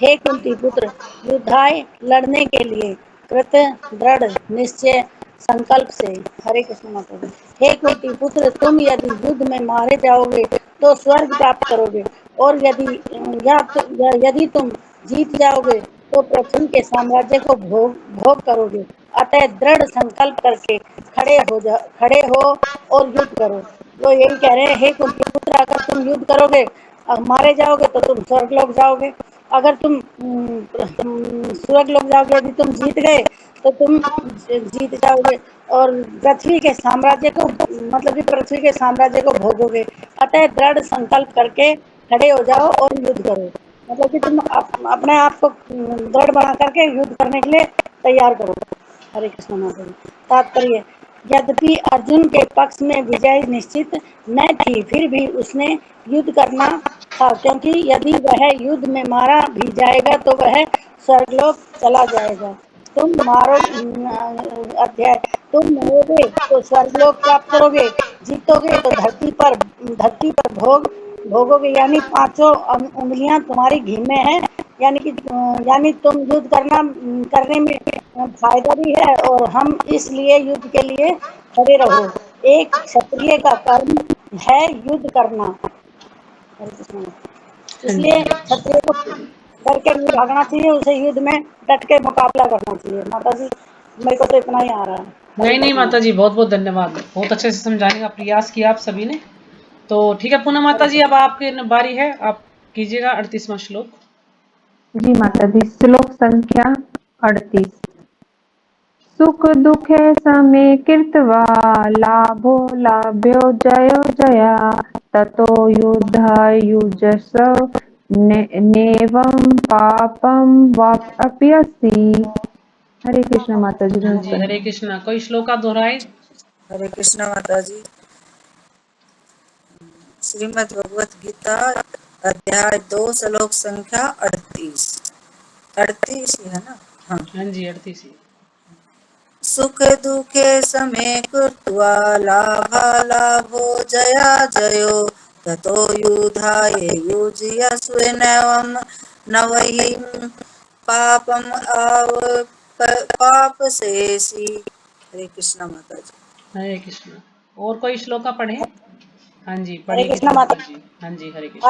[SPEAKER 5] हे कुंती पुत्र युद्धाय लड़ने के लिए कृत दृढ़ निश्चय संकल्प से। हरे कृष्ण माता जी। हे कुंती पुत्र तुम यदि युद्ध में मारे जाओगे तो स्वर्ग प्राप्त करोगे और यदि तुम जीत जाओगे तो पृथ्वी के साम्राज्य को भोग करोगे। अतः दृढ़ संकल्प करके खड़े हो और युद्ध करो। वो यही कह रहे हैं, हे कुंती पुत्र अगर तुम युद्ध करोगे मारे जाओगे तो तुम स्वर्ग लोग जाओगे। अगर तुम स्वर्ग लोग जाओगे, यदि तुम जीत गए तो तुम जीत जाओगे और पृथ्वी के साम्राज्य को मतलब कि पृथ्वी के साम्राज्य को भोगोगे। अतः दृढ़ संकल्प करके खड़े हो जाओ और युद्ध करो। मतलब कि तुम अपने आप को दृढ़ बना करके युद्ध करने के लिए तैयार करो। हरे कृष्ण माता जी। तात्पर्य। यद्यपि अर्जुन के पक्ष में विजय निश्चित न थी फिर भी उसने युद्ध करना था क्योंकि यदि वह युद्ध में मारा भी जाएगा तो वह स्वर्गलोक चला जाएगा। तुम मारो अध्याय तुम मरोगे तो स्वर्गलोक प्राप्त करोगे, जीतोगे तो धरती पर भोगोगे यानी पांचों उंगलियां तुम्हारी घी में है। यानी तुम युद्ध करने में फायदा भी है और हम इसलिए युद्ध के लिए खड़े रहो। एक क्षत्रिय का कर्म है युद्ध करना। हरे कृष्ण।
[SPEAKER 2] हाँ जी,
[SPEAKER 5] इसलिए
[SPEAKER 2] हरे कृष्ण।
[SPEAKER 5] क्षत्रिय को डर के नहीं भागना चाहिए, उसे युद्ध में डट के मुकाबला करना चाहिए। माता जी मेरे को तो इतना ही आ रहा है। हरे
[SPEAKER 2] नहीं
[SPEAKER 5] कृष्ण।
[SPEAKER 2] माता जी, बहुत बहुत धन्यवाद। बहुत अच्छे से समझाने का प्रयास किया आप सभी ने। तो ठीक है पुनः माता
[SPEAKER 5] हरे
[SPEAKER 2] जी, अब
[SPEAKER 5] कृष्ण।
[SPEAKER 2] आपकी बारी है, आप कीजिएगा 38वां श्लोक।
[SPEAKER 1] जी माता जी। श्लोक संख्या 38। सुख दुखे समे कृत्वा लाभो लाभ्यो जयो जया ततो युद्धयुजस नेवं पापं वाप्यसि। हरे कृष्ण माता जी।
[SPEAKER 2] हाँ
[SPEAKER 1] धन्यवाद
[SPEAKER 2] जी, हरे
[SPEAKER 1] प्रणाम।
[SPEAKER 2] कृष्णा। कोई श्लोक आप दोहराए?
[SPEAKER 3] हरे कृष्ण माता जी। श्रीमद् भगवत गीता अध्याय 2 श्लोक संख्या 38। 38 ही है ना? हाँ।
[SPEAKER 2] हाँ जी, 38।
[SPEAKER 3] सुख दुखे समे कृत्वा लाभालाभो जया जयो ततो युधाय युज्यस्व नवहिं पापम पापसेसि। हरे कृष्ण माता जी।
[SPEAKER 2] हरे कृष्णा। और कोई श्लोक आप पढ़े? हाँ जी,
[SPEAKER 5] हरे
[SPEAKER 2] पढ़िए
[SPEAKER 5] कृष्ण
[SPEAKER 2] गीता
[SPEAKER 5] माता
[SPEAKER 2] माता जी। हाँ जी, हरे कृष्णा।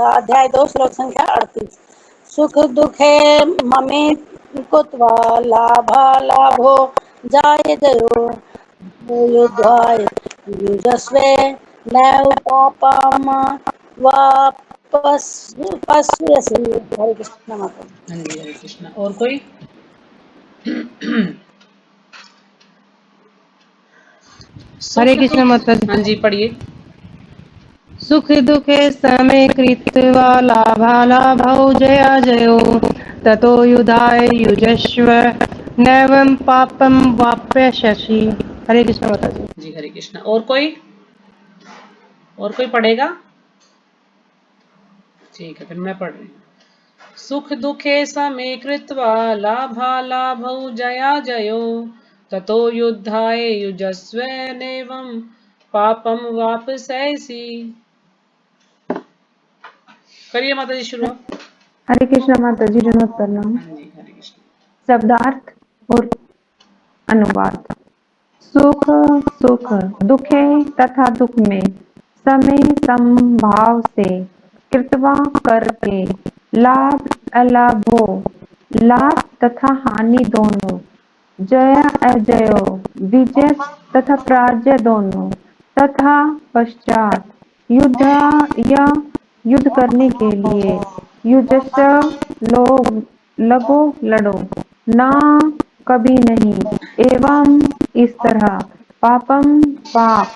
[SPEAKER 5] अध्याय 2 श्लोक संख्या 38। सुख दुखे ममे कुत्वा लाभो जाय जयो युद्धाय युजस्वे नैव पापम वापस्यसि। हरे कृष्ण माता।
[SPEAKER 2] हाँ जी, हरे कृष्णा। और कोई?
[SPEAKER 4] हरे
[SPEAKER 2] सुख
[SPEAKER 4] कृष्ण
[SPEAKER 2] दुख।
[SPEAKER 4] माता जी।
[SPEAKER 2] हाँ जी, पढ़िए।
[SPEAKER 4] सुख दुखे समे कृत्वा लाभालाभौ जया जयो ततो युधाय युजस्व नैवं पापम वाप्यस्यसि। हरे कृष्ण माता जी।
[SPEAKER 2] जी हरे कृष्ण। और कोई पढ़ेगा? ठीक है, फिर मैं पढ़ रही हूँ। सुख दुखे समे कृत्वा लाभालाभौ जया जयो ततो युद्धाय युजस्व नैवं पापम वापसैसि। करिए माता जी शुरू।
[SPEAKER 1] हरे कृष्ण माता जी, विनोद प्रणाम।
[SPEAKER 2] हाँ जी हरे कृष्ण।
[SPEAKER 1] शब्दार्थ और अनुवाद। सुख सुख दुखे तथा दुख में समय समभाव से कृत्वा करके लाभ अलाभो लाभ तथा हानि दोनों, जय अजयो विजय तथा पराजय दोनों, तथा पश्चात युद्ध या युद्ध करने के लिए युजस्व लोग लगो लड़ो, ना कभी नहीं। एवं इस तरह पापम पाप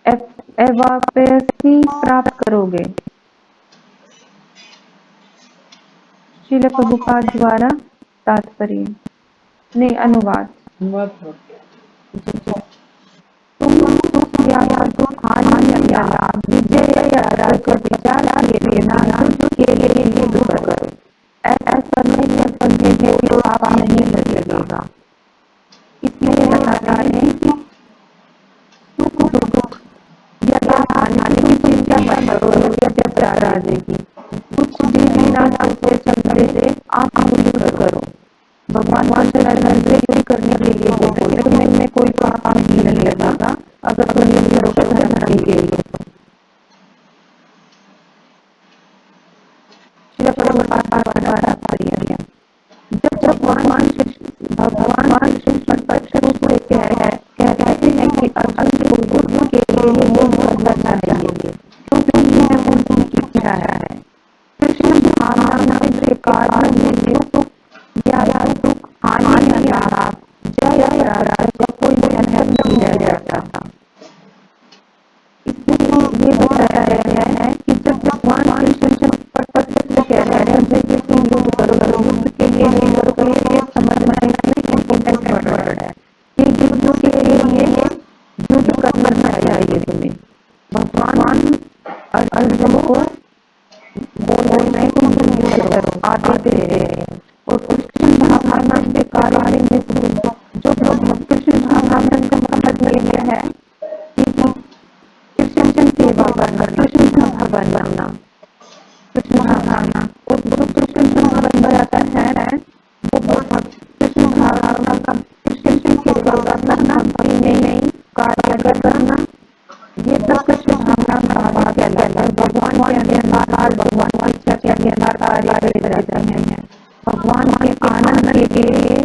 [SPEAKER 1] एवाप्यसी प्राप्त करोगे। श्रील प्रभुपाद द्वारा तात्पर्य ने अनुवाद। तुम सुख या दुख, हानि या लाभ, विजय या पराजय विचार किए बिना युद्ध के लिए युद्ध करो। ऐसा करने में तुम्हें कोई पाप नहीं लगेगा। इसलिए बताते हैं कि सुख दुख या हानि की चिंता मत करो या पराजय की। कुछ भी बिना सोचे समझे से आप युद्ध करो। भगवान युद्ध करने के लिए बोलते तुम्हें कोई पाप नहीं लगेगा अगर तुम युद्ध करोगे धर्म के लिए। श्रील प्रभुपाद द्वारा तात्पर्य। जब भगवान श्री कृष्ण कहते हैं कि अर्जुन को युद्ध के लिए युद्ध करना चाहिए क्योंकि यह उनकी इच्छा है। कृष्ण भावना के कारण में सुख या दुख, हानि या लाभ, जय या पराजय कोई बंधन नहीं रह जाता। इसलिए ये बताया गया है कि जब भगवान कृष्ण पद कह रहे हैं कि तुम युद्ध करो, युद्ध के लिए युद्ध करो, ये समझना इम्पोर्टेंट वर्ड है कि युद्ध के लिए युद्ध करना चाहिए तुम्हें। भगवान अर्जुन को बोल रहे हैं तुम युद्ध करो, आदेश दे रहे हैं। और कृष्ण भावना के कार्य में जो कृष्ण भावना का मतलब यह है कि कृष्ण सेवा करना, कृष्ण का भगवान बनना, कृष्ण भावना। और जो कृष्ण भगवान बनाता है वो कृष्ण भावना का कृष्ण सेवा करना, भक्ति में कार्य करना, ये सब कृष्ण भावना भाव कहलाता है। भगवान के अनुसार, भगवान की इच्छा के अनुसार कार्य करे जाते हैं। भगवान के आनंद के लिए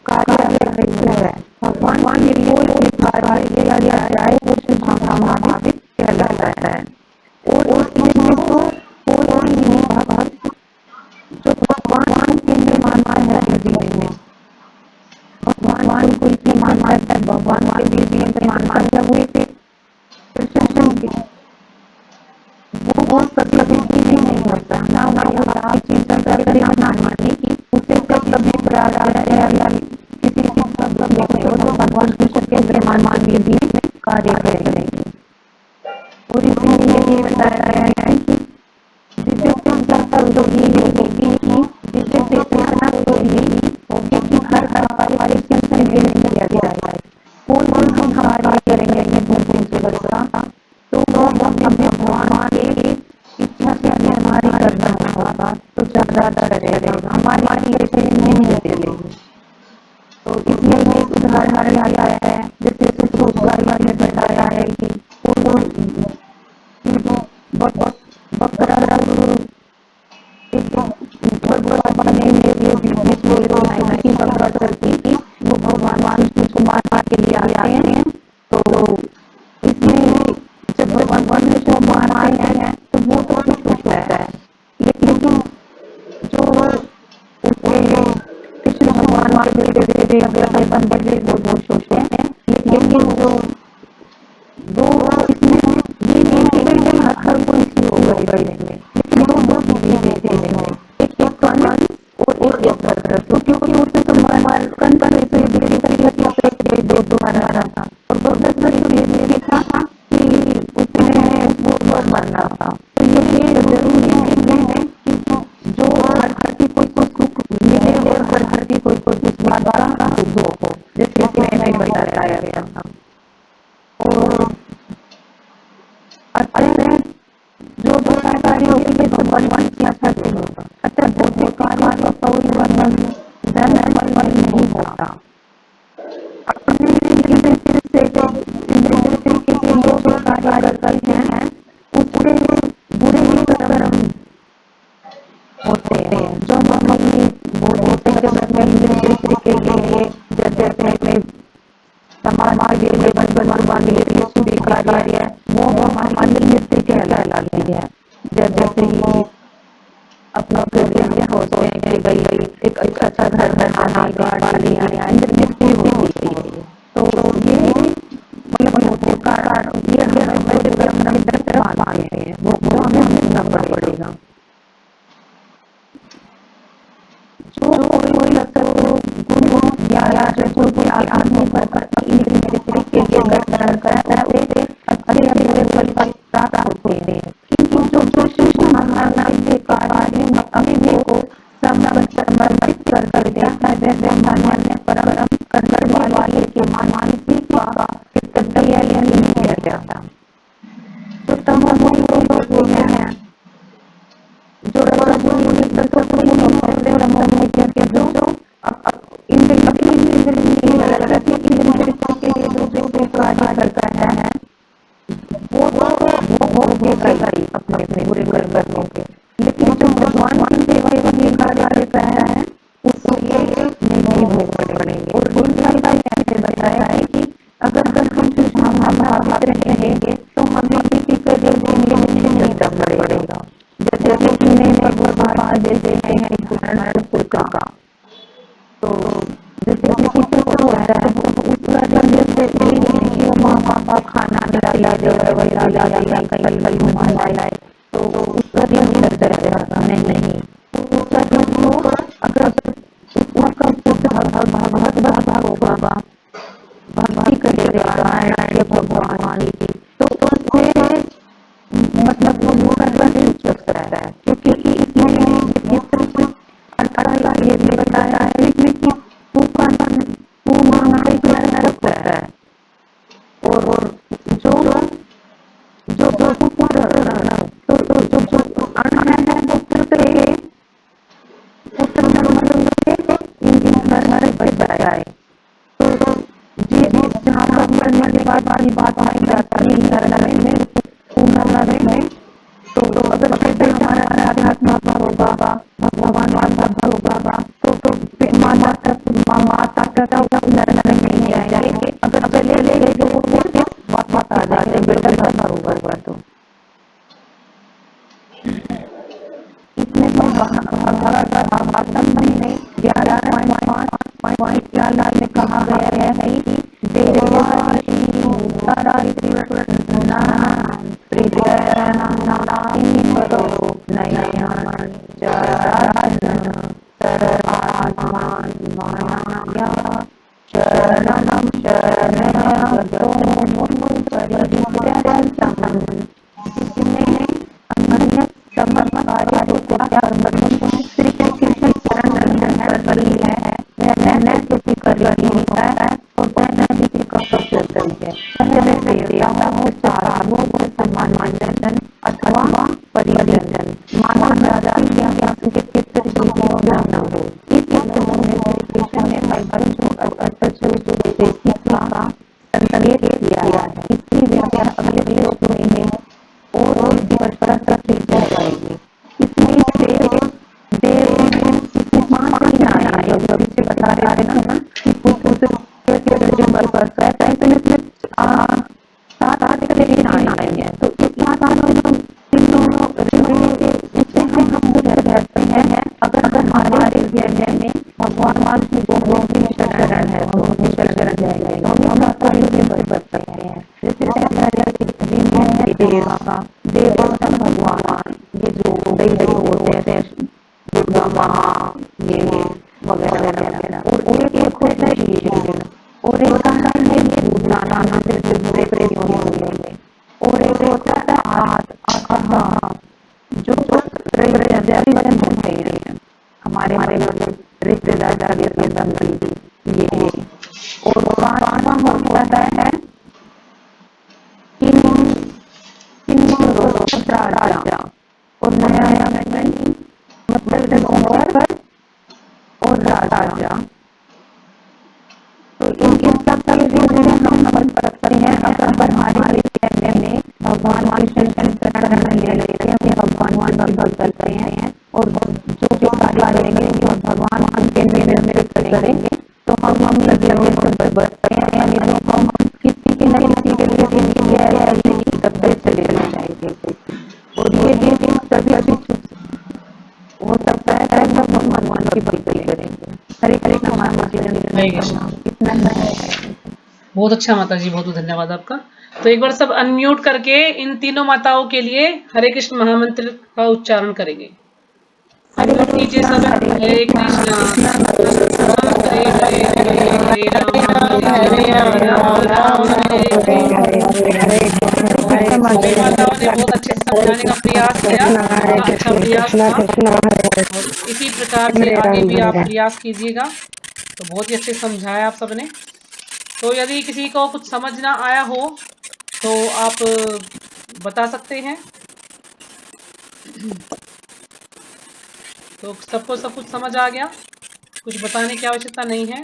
[SPEAKER 1] कार्य है। भगवान के लिए कोई कार्य किया जाए कृष्ण भावना भी कहलाता है। और इसमें तो कोई नहीं भक्त जो भगवान के लिए मानता है जीवन में, भगवान को इतनी मानता है, भगवान के लिए जीवन में मानता हुए थे कृष्ण की वो कभी नहीं होता ना वो चिंता करे ना माने की उसे कभी पराजय या किसी चीज का दुख नहीं हो तो भगवान कृष्ण के लिए मान भी कार्य करेंगे। और इसलिए ये बताया गया है कि जिसे चिंता होगी जिसे चेतना होगी कि हर कार्य चिंतन नहीं किया जाए। कोई हम कार्य करेंगे का तो वो हमें भगवान के इच्छा से हमारी करना होगा तो ज्यादा रहेगा, हमारी ऐसे नहीं चलेगी। तो इसलिए एक उदाहरण आया है जैसे सुखोत्कार ने बताया है कि बकरा वो भगवान कृष्ण को मारने के लिए आए हैं। तो इसमें जब भगवान कृष्ण को मारते हैं तो वो तो खुश होता है, लेकिन जो उसके कृष्ण भगवान के बंदे वो खुश होते हैं। लेकिन जो इसमें ये नहीं हर कोई सी हो गई में, लेकिन दो चीजें देते हैं, एक कंस और एक बकरा। क्योंकि उसमें तो कंस कार्यों का कोई वर्णन नहीं होता। अपने से तरीके के लोग जो कार्य करते हैं उससे बुरे ही कर्म होते हैं, जो हम अपनी बोलते के लिए जैसे अपने समाज के लिए बनवाने के लिए स्वीकार्य है, वो हमारी नित्य कहलाती है। जैसे ही अपना लिए होते हैं कि भाई एक अच्छा घर बनाना, गाड़ी नित्य होती है। तो ये मतलब ये हमें तरफ मानते हैं, वो हमें सुनना पड़ेगा। जो कोई गुण या जो कोई आदमी पर के लिए गठन करता है उसे अच्छे बुरे फल प्राप्त होते हैं। किंतु जो भावना के कार्य में अपने को समर्पित कर देता है वैसे सामान्य परम करने वाले के मानसिक का कर्तव्य नहीं किया जाता। तो तमोगुणी लोग होते हैं जो कार्य करता है वो अपने बुरे कर्मों के, लेकिन जो भगवान की सेवा में कार्य करता है उसको ये नहीं भोगने पड़ेंगे। और उनका ऐसे बताया है कि अगर हम रहेंगे तो हमें किसी के लिए नहीं पड़ेगा। जैसे देते हैं का, तो जैसे किसी को होता है तो उसका जैसे माँ बाप खाना खिला दे कल घुमाए तो उसका नहीं उसका अगर उसका होगा भक्ति करेगा भगवान की तो उससे मतलब वो छूट सकता है, क्योंकि ये बताया है कि वो रखता है। और जो पुत्र बताए तो ये जहाँ पर करने के बाद बात आई जाती है में तो अगर हमारा आध्यात्म होगा भगवान होगा तो माता पिता नहीं आएंगे। अगर चले गए तो वापस आ जाते बेटा होगा तो इसमें भागवतम में 11.5 में कहा गया है कि अथवा परिजन मानव जाति के पितृ न हो। इस संकेत किया है। इसकी व्याख्या अगले श्लोक में और स्पष्टता से की जाएगी। इसमें से जो पीछे बता रहे थे ना कि आएंगे तो अगर हमारे हृदय में भगवान की शरण है तो हमें शरण जाएंगे तो हम सकते हैं। जैसे देवता भगवान ये जो होते हैं दुर्गा माँ ये वगैरह और एक होता है शिव और एक होता है ये भूतनाथ और एक होता है जो हमारे रिश्तेदार ये और पांचवा होता है राजा और नया मतलब राजा। तो इनके सब चीजें हम समझ सकते हैं अगर हमारे कहने में भगवान कृष्ण शरण ले लेते हैं, भगवान की भक्ति करते हैं और जो कार्य करेंगे वो भगवान उनके निर्णय करेंगे, तो हम लगे से बचते हैं, यानी तो हम किसी के न किसी के लिए ऐसे ही करते चले जाएंगे। और ये तभी हो सकता है जब हम भगवान की भक्ति करेंगे। हरे कृष्ण माता जी,
[SPEAKER 2] हरे कृष्ण।
[SPEAKER 1] इतना है।
[SPEAKER 2] बहुत अच्छा माता जी, बहुत बहुत धन्यवाद आपका। तो एक बार सब अनम्यूट करके इन तीनों माताओं के लिए हरे कृष्ण महामंत्र का उच्चारण करेंगे। अनम्यूट कीजिए सब। हरे कृष्णा राम हरे हरे हरे राम हरे राम हरे हरे। सभी माताओं ने बहुत अच्छे से समझाने का प्रयास किया, बड़ा अच्छा प्रयास था और इसी प्रकार से आगे भी आप प्रयास कीजिएगा। तो बहुत ही अच्छे से समझाया आप सबने। तो यदि किसी को कुछ समझ ना आया हो तो आप बता सकते हैं। तो सबको सब कुछ समझ आ गया, कुछ बताने की आवश्यकता नहीं है।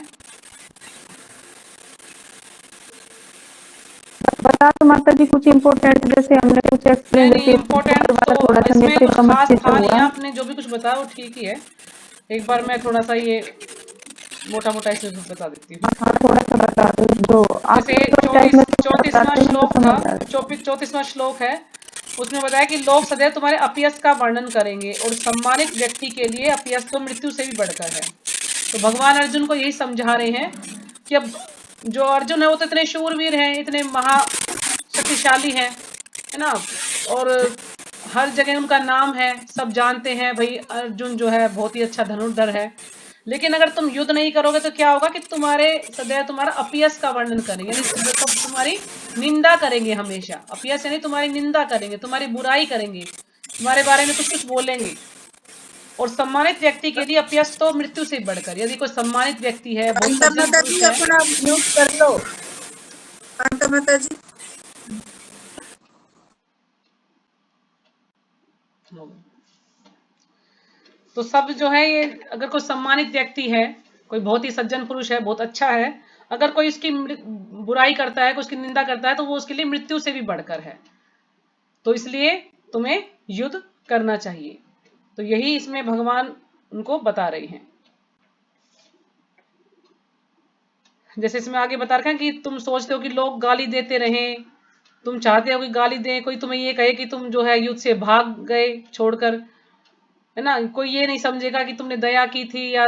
[SPEAKER 1] बता तो माता जी कुछ इम्पोर्टेंट, जैसे हमने कुछ एक्सप्लेन
[SPEAKER 2] नहीं इम्पोर्टेंट तो
[SPEAKER 1] थोड़ा सा
[SPEAKER 2] इसमें
[SPEAKER 1] मेरे
[SPEAKER 2] कुछ
[SPEAKER 1] समझ
[SPEAKER 2] खास
[SPEAKER 1] से
[SPEAKER 2] था नहीं,
[SPEAKER 1] हुआ।
[SPEAKER 2] आपने जो भी कुछ बताया वो ठीक ही है। एक बार मैं थोड़ा सा ये मोटा मोटा इसे बता देती हूँ।
[SPEAKER 1] हाँ थोड़ा सा बता दो, जो आप
[SPEAKER 2] जैसे
[SPEAKER 1] तो टाइप में
[SPEAKER 2] 34वां
[SPEAKER 1] बताते हैं
[SPEAKER 2] श्लोक
[SPEAKER 1] तो
[SPEAKER 2] था,
[SPEAKER 1] समझ आ जाए।
[SPEAKER 2] 34वां श्लोक है, उसमें बताया कि लोग सदैव तुम्हारे अपयश का वर्णन करेंगे और सम्मानित व्यक्ति के लिए अपयश तो मृत्यु से भी बढ़कर है। तो भगवान अर्जुन को यही समझा रहे हैं कि अब जो अर्जुन है वो तो इतने शूरवीर हैं, इतने महाशक्तिशाली हैं, है ना, और हर जगह उनका नाम है, सब जानते हैं भाई अर्जुन जो है बहुत ही अच्छा धनुर्धर है। लेकिन अगर तुम युद्ध नहीं करोगे तो क्या होगा कि तुम्हारे सदैव तुम्हारा अपयश का वर्णन करेंगे, यानी सब तुम्हारी निंदा करेंगे हमेशा। अपयश यानी तुम्हारी निंदा करेंगे, तुम्हारी बुराई करेंगे, तुम्हारे बारे में कुछ कुछ बोलेंगे। और सम्मानित व्यक्ति के लिए अपयश तो मृत्यु से बढ़कर, यदि कोई सम्मानित व्यक्ति है, बहुत
[SPEAKER 3] कांता
[SPEAKER 2] सज्जन
[SPEAKER 3] माता
[SPEAKER 2] पुरुष
[SPEAKER 3] जी
[SPEAKER 2] है।
[SPEAKER 3] अपना म्यूट कर लो। कांता माता जी
[SPEAKER 2] तो सब जो है ये, अगर कोई सम्मानित व्यक्ति है, कोई बहुत ही सज्जन पुरुष है, बहुत अच्छा है, अगर कोई इसकी बुराई करता है, कोई उसकी निंदा करता है, तो वो उसके लिए मृत्यु से भी बढ़कर है। तो इसलिए तुम्हें युद्ध करना चाहिए। तो यही इसमें भगवान उनको बता रहे हैं। जैसे इसमें आगे बता रखा है कि तुम सोचते हो कि लोग गाली देते रहें, तुम चाहते हो कि गाली दें, कोई तुम्हें ये कहे कि तुम जो है युद्ध से भाग गए छोड़कर, है ना, कोई ये नहीं समझेगा कि तुमने दया की थी या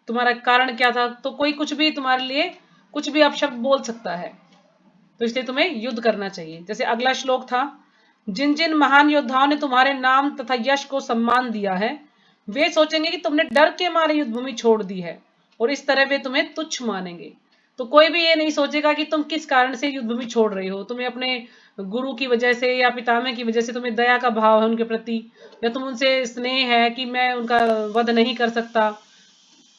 [SPEAKER 2] तुम्हारा कारण क्या था। तो कोई कुछ भी तुम्हारे लिए कुछ भी अपशब्द बोल सकता है। तो इसलिए तुम्हें युद्ध करना चाहिए। जैसे अगला श्लोक था, जिन जिन महान योद्धाओं ने तुम्हारे नाम तथा यश को सम्मान दिया है, वे सोचेंगे कि तुमने डर के मारे युद्ध भूमि छोड़ दी है और इस तरह वे तुम्हें तुच्छ मानेंगे। तो कोई भी ये नहीं सोचेगा कि तुम किस कारण से युद्ध भूमि छोड़ रही हो। तुम्हें अपने गुरु की वजह से या पितामह की वजह से तुम्हें दया का भाव है उनके प्रति, या तुम उनसे स्नेह है कि मैं उनका वध नहीं कर सकता,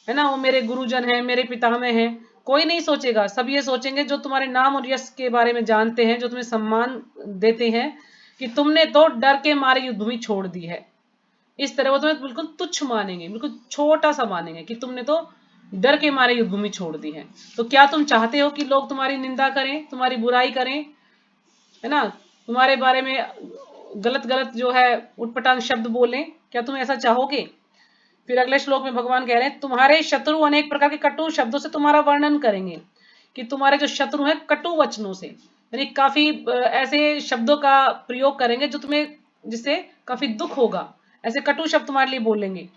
[SPEAKER 2] है ना, वो मेरे गुरुजन हैं, मेरे पितामह हैं। कोई नहीं सोचेगा, सब ये सोचेंगे जो तुम्हारे नाम और यश के बारे में जानते हैं, जो तुम्हें सम्मान देते हैं, कि तुमने तो डर के मारे युद्ध भूमि छोड़ दी है। इस तरह वो तुम्हें बिल्कुल तुच्छ मानेंगे, बिल्कुल छोटा सा मानेंगे कि तुमने तो डर के मारे युद्ध भूमि छोड़ दी है। तो क्या तुम चाहते हो कि लोग तुम्हारी निंदा करें, तुम्हारी बुराई करें, है ना, तुम्हारे बारे में गलत गलत जो है उटपटांग शब्द बोलें? क्या तुम ऐसा चाहोगे? फिर अगले श्लोक में भगवान कह रहे हैं, तुम्हारे शत्रु अनेक प्रकार के कटु शब्दों से तुम्हारा वर्णन करेंगे, कि तुम्हारे जो शत्रु हैं कटु वचनों से, यानी काफी ऐसे शब्दों का प्रयोग करेंगे जो तुम्हें, जिससे काफी दुख होगा, ऐसे कटु शब्द तुम्हारे लिए बोलेंगे।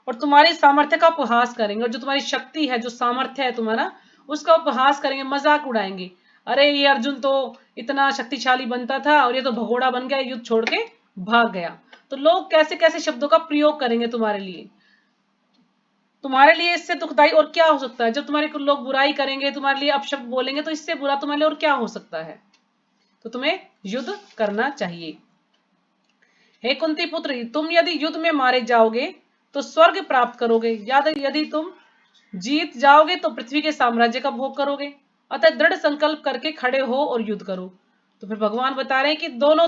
[SPEAKER 2] और तुम्हारी सामर्थ्य का उपहास करेंगे, और जो तुम्हारी शक्ति है, जो सामर्थ्य है तुम्हारा, उसका उपहास करेंगे, मजाक उड़ाएंगे। अरे ये अर्जुन तो इतना शक्तिशाली बनता था और ये तो भगोड़ा बन गया, युद्ध छोड़ के भाग गया। तो लोग कैसे कैसे शब्दों का प्रयोग करेंगे तुम्हारे लिए। तुम्हारे लिए इससे दुखदाई और क्या हो सकता है? जब तुम्हारे लोग बुराई करेंगे, तुम्हारे लिए अपशब्द बोलेंगे, तो इससे बुरा तुम्हारे लिए और क्या हो सकता है? तो तुम्हें युद्ध करना चाहिए। हे कुंती पुत्र, तुम यदि युद्ध में मारे जाओगे तो स्वर्ग प्राप्त करोगे, यदि तुम जीत जाओगे तो पृथ्वी के साम्राज्य का भोग करोगे। अतः दृढ़ संकल्प करके खड़े हो और युद्ध करो। तो फिर भगवान बता रहे हैं कि दोनों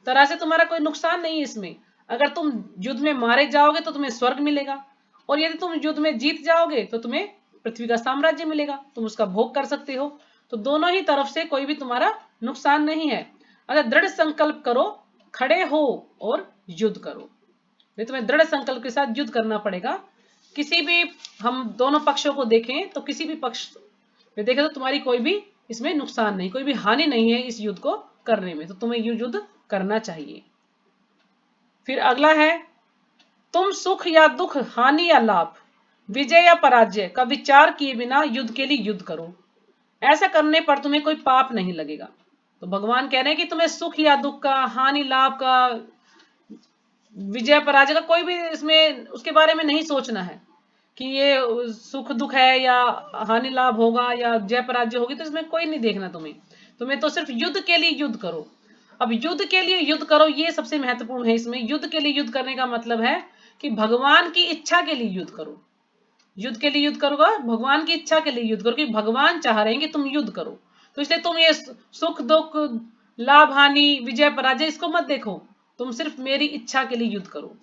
[SPEAKER 2] तरह से तुम्हारा कोई नुकसान नहीं है इसमें। अगर तुम युद्ध में मारे जाओगे तो तुम्हें स्वर्ग मिलेगा, और यदि तुम युद्ध में जीत जाओगे तो तुम्हें पृथ्वी का साम्राज्य मिलेगा, तुम उसका भोग कर सकते हो। तो दोनों ही तरफ से कोई भी तुम्हारा नुकसान नहीं है। अगर दृढ़ संकल्प करो, खड़े हो और युद्ध करो। नहीं, तुम्हें दृढ़ संकल्प के साथ युद्ध करना पड़ेगा। किसी भी, हम दोनों पक्षों को देखें तो किसी भी पक्ष में देखें तो तुम्हारी कोई भी इसमें नुकसान नहीं, कोई भी हानि नहीं है इस युद्ध को करने में, तो तुम्हें युद्ध करना चाहिए। फिर अगला है, तुम सुख या दुख, हानि या लाभ, विजय या पराजय का विचार किए बिना युद्ध के लिए युद्ध करो। ऐसा करने पर तुम्हें कोई पाप नहीं लगेगा। तो भगवान कह रहे हैं कि तुम्हें सुख या दुख का, हानि लाभ का, विजय पराजय का कोई भी इसमें उसके बारे में नहीं सोचना है कि ये सुख दुख है या हानि लाभ होगा या जय पराजय होगी, तो इसमें कोई नहीं देखना तुम्हें तो सिर्फ युद्ध के लिए युद्ध करो। अब युद्ध के लिए युद्ध करो, ये सबसे महत्वपूर्ण है। इसमें युद्ध के लिए युद्ध करने का मतलब है कि भगवान की इच्छा के लिए युद्ध करो। युद्ध के लिए युद्ध करोगा, भगवान की इच्छा के लिए युद्ध करो, कि भगवान चाह रहे हैं कि तुम युद्ध करो। तो इसलिए तुम ये सुख दुख, लाभ हानि, विजय पराजय, इसको मत देखो, तुम सिर्फ मेरी इच्छा के लिए युद्ध करो।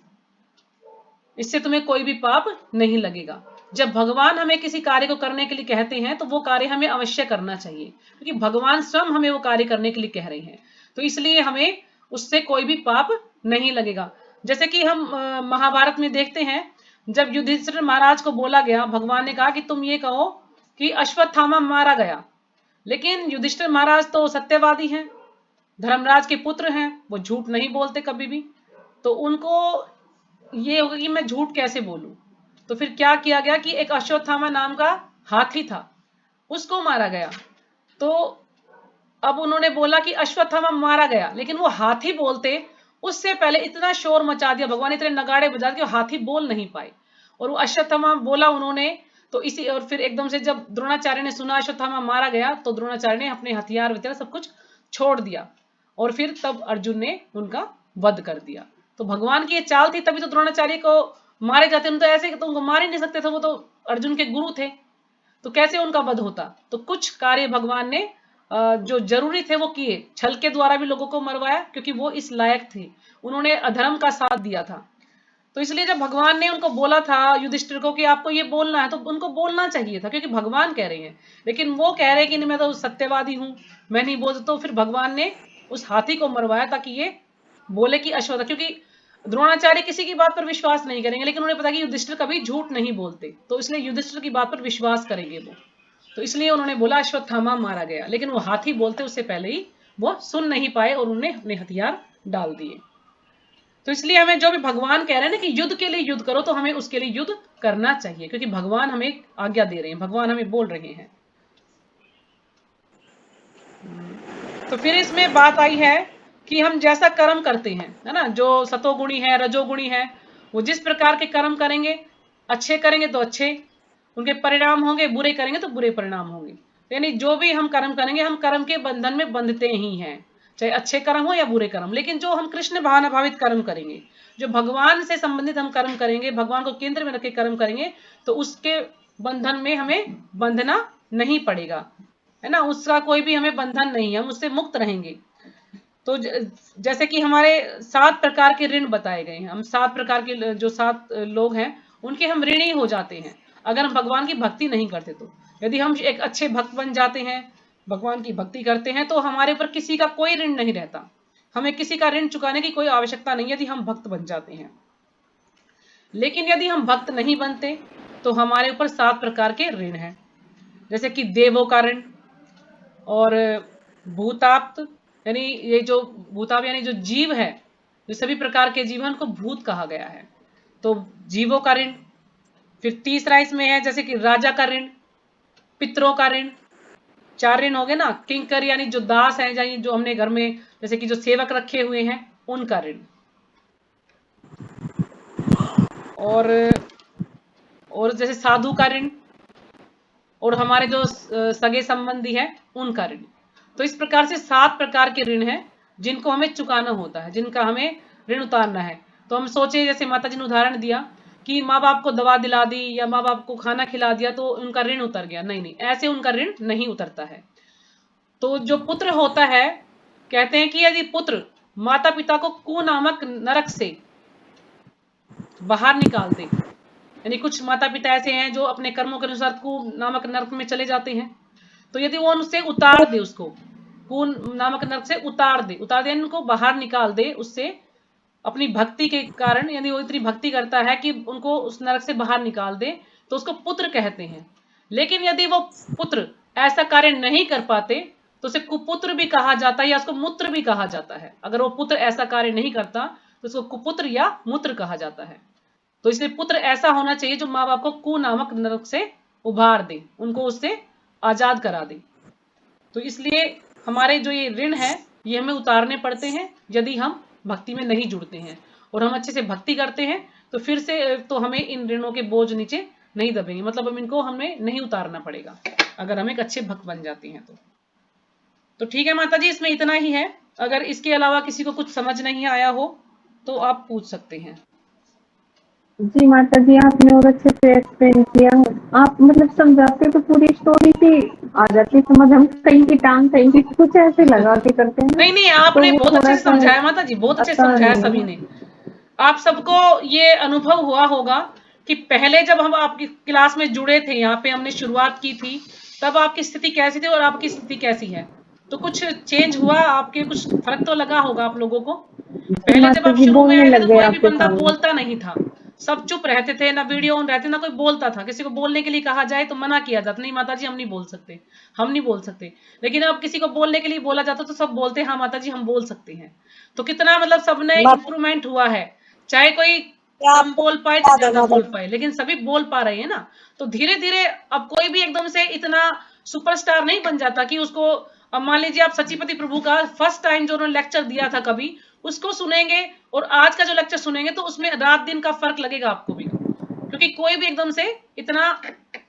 [SPEAKER 2] इससे तुम्हें कोई भी पाप नहीं लगेगा। जब भगवान हमें किसी कार्य को करने के लिए कहते हैं तो वो कार्य हमें अवश्य करना चाहिए, क्योंकि भगवान स्वयं हमें वो कार्य करने के लिए कह रहे हैं। तो इसलिए हमें उससे कोई भी पाप नहीं लगेगा। जैसे कि हम महाभारत में देखते हैं, जब युधिष्ठिर महाराज को बोला गया, भगवान ने कहा कि तुम ये कहो कि अश्वत्थामा मारा गया, लेकिन युधिष्ठिर महाराज तो सत्यवादी हैं, धर्मराज के पुत्र हैं, वो झूठ नहीं बोलते कभी भी। तो उनको ये होगा कि मैं झूठ कैसे बोलूं। तो फिर क्या किया गया कि एक अश्वत्थामा नाम का हाथी था, उसको मारा गया। तो अब उन्होंने बोला कि अश्वत्थामा मारा गया, लेकिन वो हाथी बोलते उससे पहले इतना शोर मचा दिया, भगवान इतने नगाड़े बजा दिए कि हाथी बोल नहीं पाए। और वो अश्वत्थामा बोला उन्होंने, तो इसी, और फिर एकदम से जब द्रोणाचार्य ने सुना अश्वत्थामा मारा गया, तो द्रोणाचार्य ने अपने हथियार वगैरह सब कुछ छोड़ दिया, और फिर तब अर्जुन ने उनका वध कर दिया। तो भगवान की ये चाल थी, तभी तो द्रोणाचार्य को मारे जाते। उन तो ऐसे तो उनको मार ही नहीं सकते थे, वो तो अर्जुन के गुरु थे, तो कैसे उनका वध होता। तो कुछ कार्य भगवान ने जो जरूरी थे वो किए, छल के द्वारा भी लोगों को मरवाया, क्योंकि वो इस लायक थे, उन्होंने अधर्म का साथ दिया था। तो इसलिए जब भगवान ने उनको बोला था युधिष्ठिर को कि आपको ये बोलना है, तो उनको बोलना चाहिए था, क्योंकि भगवान कह रहे हैं। लेकिन वो कह रहे हैं कि नहीं, मैं तो सत्यवादी हूं, मैं नहीं बोलता। तो फिर भगवान ने उस हाथी को मरवाया ताकि ये बोले कि अश्वत्थ, क्योंकि द्रोणाचार्य किसी की बात पर विश्वास नहीं करेंगे, लेकिन उन्हें पता कि युधिष्ठिर कभी झूठ नहीं बोलते, तो इसलिए युधिष्ठिर की बात पर विश्वास करेंगे वो। तो इसलिए उन्होंने बोला अश्वत्थामा मारा गया, लेकिन वो हाथी बोलते उससे पहले ही वो सुन नहीं पाए और उन्होंने अपने हथियार डाल दिए। तो इसलिए हमें जो भी भगवान कह रहे हैं ना कि युद्ध के लिए युद्ध करो, तो हमें उसके लिए युद्ध करना चाहिए, क्योंकि भगवान हमें आज्ञा दे रहे हैं, भगवान हमें बोल रहे हैं। तो फिर इसमें बात आई है कि हम जैसा कर्म करते हैं, है ना, जो सतोगुणी है, रजोगुणी है, वो जिस प्रकार के कर्म करेंगे, अच्छे करेंगे तो अच्छे उनके परिणाम होंगे, बुरे करेंगे तो बुरे परिणाम होंगे। यानी जो भी हम कर्म करेंगे, हम कर्म के बंधन में बंधते ही हैं, चाहे अच्छे कर्म हो या बुरे कर्म। लेकिन जो हम कृष्ण भावना भावित कर्म करेंगे, जो भगवान से संबंधित हम कर्म करेंगे, भगवान को केंद्र में रखे कर्म करेंगे, तो उसके बंधन में हमें बंधना नहीं पड़ेगा, है ना, उसका कोई भी हमें बंधन नहीं है, हम उससे मुक्त रहेंगे। तो जैसे कि हमारे 7 प्रकार के ऋण बताए गए हैं, हम 7 प्रकार के जो 7 लोग हैं उनके हम ऋणी हो जाते हैं अगर हम भगवान की भक्ति नहीं करते। तो यदि हम एक अच्छे भक्त बन जाते हैं, भगवान की भक्ति करते हैं, तो हमारे ऊपर किसी का कोई ऋण नहीं रहता, हमें किसी का ऋण चुकाने की कोई आवश्यकता नहीं, यदि हम भक्त बन जाते हैं। लेकिन यदि हम भक्त नहीं बनते तो हमारे ऊपर 7 प्रकार के ऋण हैं, जैसे कि देवों का ऋण, और भूताप्त, यानी ये जो भूताप यानी जो जीव है, जो सभी प्रकार के जीव हैं उनको भूत कहा गया है, तो जीवों का ऋण। फिर तीसरा इसमें है जैसे कि राजा का ऋण, पितरों का ऋण, 4 ऋण हो गए ना। किंकर यानी जो दास हैं, यानी जो हमने घर में जैसे कि जो सेवक रखे हुए हैं उनका ऋण, और जैसे साधु का ऋण, और हमारे जो सगे संबंधी हैं उनका ऋण। तो इस प्रकार से 7 प्रकार के ऋण हैं जिनको हमें चुकाना होता है, जिनका हमें ऋण उतारना है। तो हम सोचे, जैसे माता जी ने उदाहरण दिया कि माँ बाप को दवा दिला दी या माँ बाप को खाना खिला दिया तो उनका ऋण उतर गया, नहीं नहीं, ऐसे उनका ऋण नहीं उतरता है। तो जो पुत्र होता है, कहते हैं कि यदि पुत्र माता पिता को कु नामक नरक से बाहर निकाल दे, यानी कुछ माता पिता ऐसे हैं जो अपने कर्मों के अनुसार कुंभ नामक नरक में चले जाते हैं, तो यदि वो उनसे उतार दे, उसको कुंभ नामक नरक से उतार दे उनको बाहर निकाल दे उससे, अपनी भक्ति के कारण, यानी वो इतनी भक्ति करता है कि उनको उस नरक से बाहर निकाल दे, तो उसको पुत्र कहते हैं। लेकिन यदि वो पुत्र ऐसा कार्य नहीं कर पाते तो उसे कुपुत्र भी कहा जाता है या उसको मूत्र भी कहा जाता है। अगर वो पुत्र ऐसा कार्य नहीं करता तो उसको कुपुत्र या मूत्र कहा जाता है। तो इसलिए पुत्र ऐसा होना चाहिए जो माँ बाप को कु नामक नरक से उभार दे, उनको उससे आजाद करा दे। तो इसलिए हमारे जो ये ऋण है ये हमें उतारने पड़ते हैं यदि हम भक्ति में नहीं जुड़ते हैं, और हम अच्छे से भक्ति करते हैं तो फिर से तो हमें इन ऋणों के बोझ नीचे नहीं दबेंगे, मतलब हम इनको हमें नहीं उतारना पड़ेगा अगर हम एक अच्छे भक्त बन जाते हैं तो ठीक है माता जी, इसमें इतना ही है। अगर इसके अलावा किसी को कुछ समझ नहीं आया हो तो आप पूछ सकते हैं।
[SPEAKER 1] जी माता जी, आपने और अच्छे से एक्सप्लेन किया। आप मतलब समझाते तो पूरी स्टोरी सी आ जाती समझ, हम कहीं की टांग कहीं की कुछ ऐसे लगा के करते हैं ना,
[SPEAKER 2] नहीं नहीं,
[SPEAKER 1] तो
[SPEAKER 2] आपने
[SPEAKER 1] वो
[SPEAKER 2] बहुत अच्छे
[SPEAKER 1] थोड़ा
[SPEAKER 2] से
[SPEAKER 1] सा
[SPEAKER 2] समझाया माता जी, बहुत अच्छे से
[SPEAKER 1] आता
[SPEAKER 2] समझाया
[SPEAKER 1] नहीं
[SPEAKER 2] सभी
[SPEAKER 1] है।
[SPEAKER 2] ने। आप सबको ये अनुभव हुआ होगा कि पहले जब हम आपकी क्लास में जुड़े थे, यहाँ पे हमने शुरुआत की थी, तब आपकी स्थिति कैसी थी और आपकी स्थिति कैसी है, तो कुछ चेंज हुआ, आपके कुछ फर्क तो लगा होगा आप लोगों को।
[SPEAKER 1] जी
[SPEAKER 2] पहले जब
[SPEAKER 1] माता
[SPEAKER 2] आप
[SPEAKER 1] जी,
[SPEAKER 2] शुरू में
[SPEAKER 1] बोलने
[SPEAKER 2] आए थे
[SPEAKER 1] लग
[SPEAKER 2] तो
[SPEAKER 1] गए
[SPEAKER 2] कोई भी
[SPEAKER 1] आपके
[SPEAKER 2] बंदा
[SPEAKER 1] सामने।
[SPEAKER 2] बोलता नहीं था, सब चुप रहते थे, ना वीडियो ऑन रहते, ना कोई बोलता था। किसी को बोलने के लिए कहा जाए तो मना किया जाता, नहीं माता जी हम नहीं बोल सकते, हम नहीं बोल सकते। लेकिन अब किसी को बोलने के लिए बोला जाता तो सब बोलते हाँ माता जी हम बोल सकते हैं। तो कितना मतलब सबने
[SPEAKER 5] मत
[SPEAKER 2] इंप्रूवमेंट हुआ है, चाहे कोई
[SPEAKER 5] क्या
[SPEAKER 2] कम
[SPEAKER 5] आपको
[SPEAKER 2] बोल पाए चाहे
[SPEAKER 5] याद है
[SPEAKER 2] ज्यादा
[SPEAKER 5] माता
[SPEAKER 2] बोल
[SPEAKER 5] जी?
[SPEAKER 2] पाए, लेकिन सभी बोल पा रहे हैं ना। तो धीरे धीरे अब कोई भी एकदम से इतना सुपरस्टार नहीं बन जाता कि उसको, अब मान लीजिए आप सचिपति प्रभु का फर्स्ट टाइम जो उन्होंने लेक्चर दिया था कभी, उसको सुनेंगे और आज का जो लेक्चर सुनेंगे तो उसमें रात दिन का फर्क लगेगा आपको भी, क्योंकि कोई भी एकदम से इतना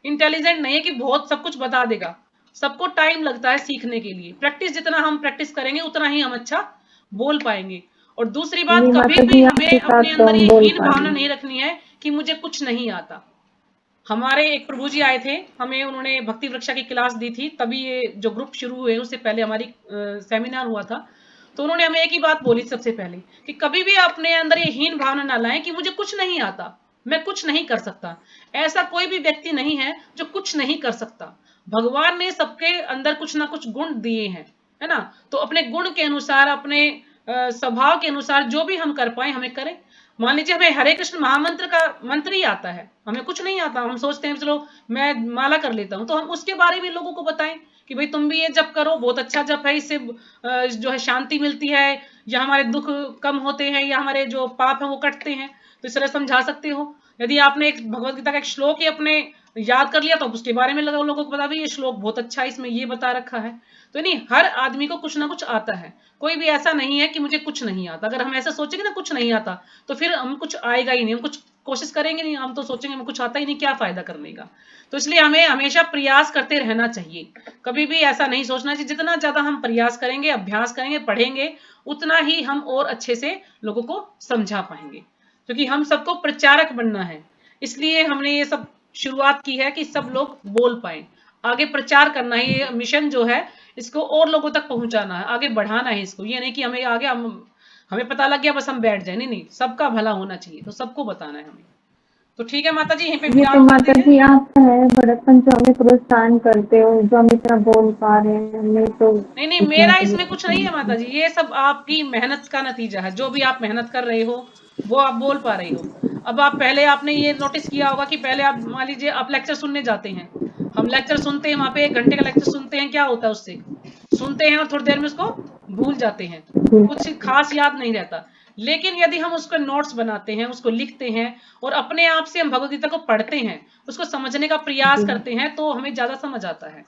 [SPEAKER 2] इंटेलिजेंट नहीं है कि बहुत सब कुछ बता देगा। सबको टाइम लगता है सीखने के लिए, प्रैक्टिस जितना हम प्रैक्टिस करेंगे उतना ही हम अच्छा बोल पाएंगे। और दूसरी
[SPEAKER 1] जी
[SPEAKER 2] बात, कभी
[SPEAKER 1] माता
[SPEAKER 2] भी
[SPEAKER 1] जी,
[SPEAKER 2] हमें
[SPEAKER 1] आपके साथ
[SPEAKER 2] अपने
[SPEAKER 1] तो
[SPEAKER 2] अंदर
[SPEAKER 1] हम
[SPEAKER 2] ये
[SPEAKER 1] बोल
[SPEAKER 2] हीन भावना
[SPEAKER 1] पाएंगे।
[SPEAKER 2] नहीं रखनी है कि मुझे कुछ नहीं आता। हमारे एक प्रभु जी आए थे, हमें उन्होंने भक्ति वृक्षा की क्लास दी थी, तभी ये जो ग्रुप शुरू हुए उससे पहले हमारी सेमिनार हुआ था। तो उन्होंने हमें एक ही बात बोली सबसे पहले कि कभी भी अपने अंदर ये हीन भावना ना लाएं कि मुझे कुछ नहीं आता, मैं कुछ नहीं कर सकता। ऐसा कोई भी व्यक्ति नहीं है जो कुछ नहीं कर सकता। भगवान ने सबके अंदर कुछ ना कुछ गुण दिए हैं, है ना। तो अपने गुण के अनुसार, अपने स्वभाव के अनुसार जो भी हम कर पाए हमें करें। मान लीजिए हमें हरे कृष्ण महामंत्र का मंत्र ही आता है, हमें कुछ नहीं आता, हम सोचते हैं चलो मैं माला कर लेता हूं, तो हम उसके बारे में लोगों को बताएं कि भाई तुम भी ये जप करो, बहुत अच्छा जप है, इससे जो है शांति मिलती है, या हमारे दुख कम होते हैं, या हमारे जो पाप हैं वो कटते हैं। तो इस तरह समझा सकते हो। यदि आपने एक भगवत गीता का एक श्लोक ही अपने याद कर लिया तो उसके बारे में लोगों को बता भी ये श्लोक बहुत अच्छा है, इसमें ये बता रखा है। तो नहीं, हर आदमी को कुछ ना कुछ आता है, कोई भी ऐसा नहीं है कि मुझे कुछ नहीं आता। अगर हम ऐसा सोचेंगे ना कुछ नहीं आता तो फिर हम कुछ आएगा ही नहीं, हम कुछ कोशिश करेंगे नहीं, हम तो सोचेंगे हमें कुछ आता ही नहीं, क्या फायदा करने का। तो इसलिए हमें हमेशा प्रयास करते रहना चाहिए, कभी भी ऐसा नहीं सोचना चाहिए। जितना ज्यादा हम प्रयास करेंगे, अभ्यास करेंगे, पढ़ेंगे, उतना ही हम और अच्छे से लोगों को समझा पाएंगे, क्योंकि हम सबको प्रचारक बनना है। इसलिए हमने ये सब शुरुआत की है कि सब लोग बोल पाए, आगे प्रचार करना है। ये मिशन जो है इसको और लोगों तक पहुंचाना है, आगे बढ़ाना है इसको। ये नहीं कि हमें आगे हमें पता लग गया बस हम बैठ जाए, नहीं नहीं, सबका भला होना चाहिए, तो सबको बताना है हमें। तो ठीक है माता जी, यहीं पे
[SPEAKER 1] ये तो
[SPEAKER 2] विराम करते
[SPEAKER 1] माता
[SPEAKER 2] हैं।
[SPEAKER 1] जी आप है बड़प्पन जो हमें प्रोत्साहन करते हो, जो हम इतना बोल पा रहे हैं, हमें तो
[SPEAKER 2] नहीं नहीं,
[SPEAKER 1] इतना
[SPEAKER 2] मेरा
[SPEAKER 1] तो
[SPEAKER 2] इसमें कुछ नहीं है माता जी, ये सब आपकी मेहनत का नतीजा है। जो भी आप मेहनत कर रहे हो वो आप बोल पा रहे हो। अब आप पहले आपने ये नोटिस किया होगा कि पहले आप मान लीजिए आप लेक्चर सुनने जाते हैं, हम लेक्चर सुनते हैं, वहां पे 1 घंटे का लेक्चर सुनते हैं, क्या होता है उससे, सुनते हैं और थोड़ी देर में उसको भूल जाते हैं, कुछ खास याद नहीं रहता। लेकिन यदि हम उसको नोट्स बनाते हैं, उसको लिखते हैं और अपने आप से हम भगवदगीता को पढ़ते हैं, उसको समझने का प्रयास करते हैं, तो हमें ज्यादा समझ आता है।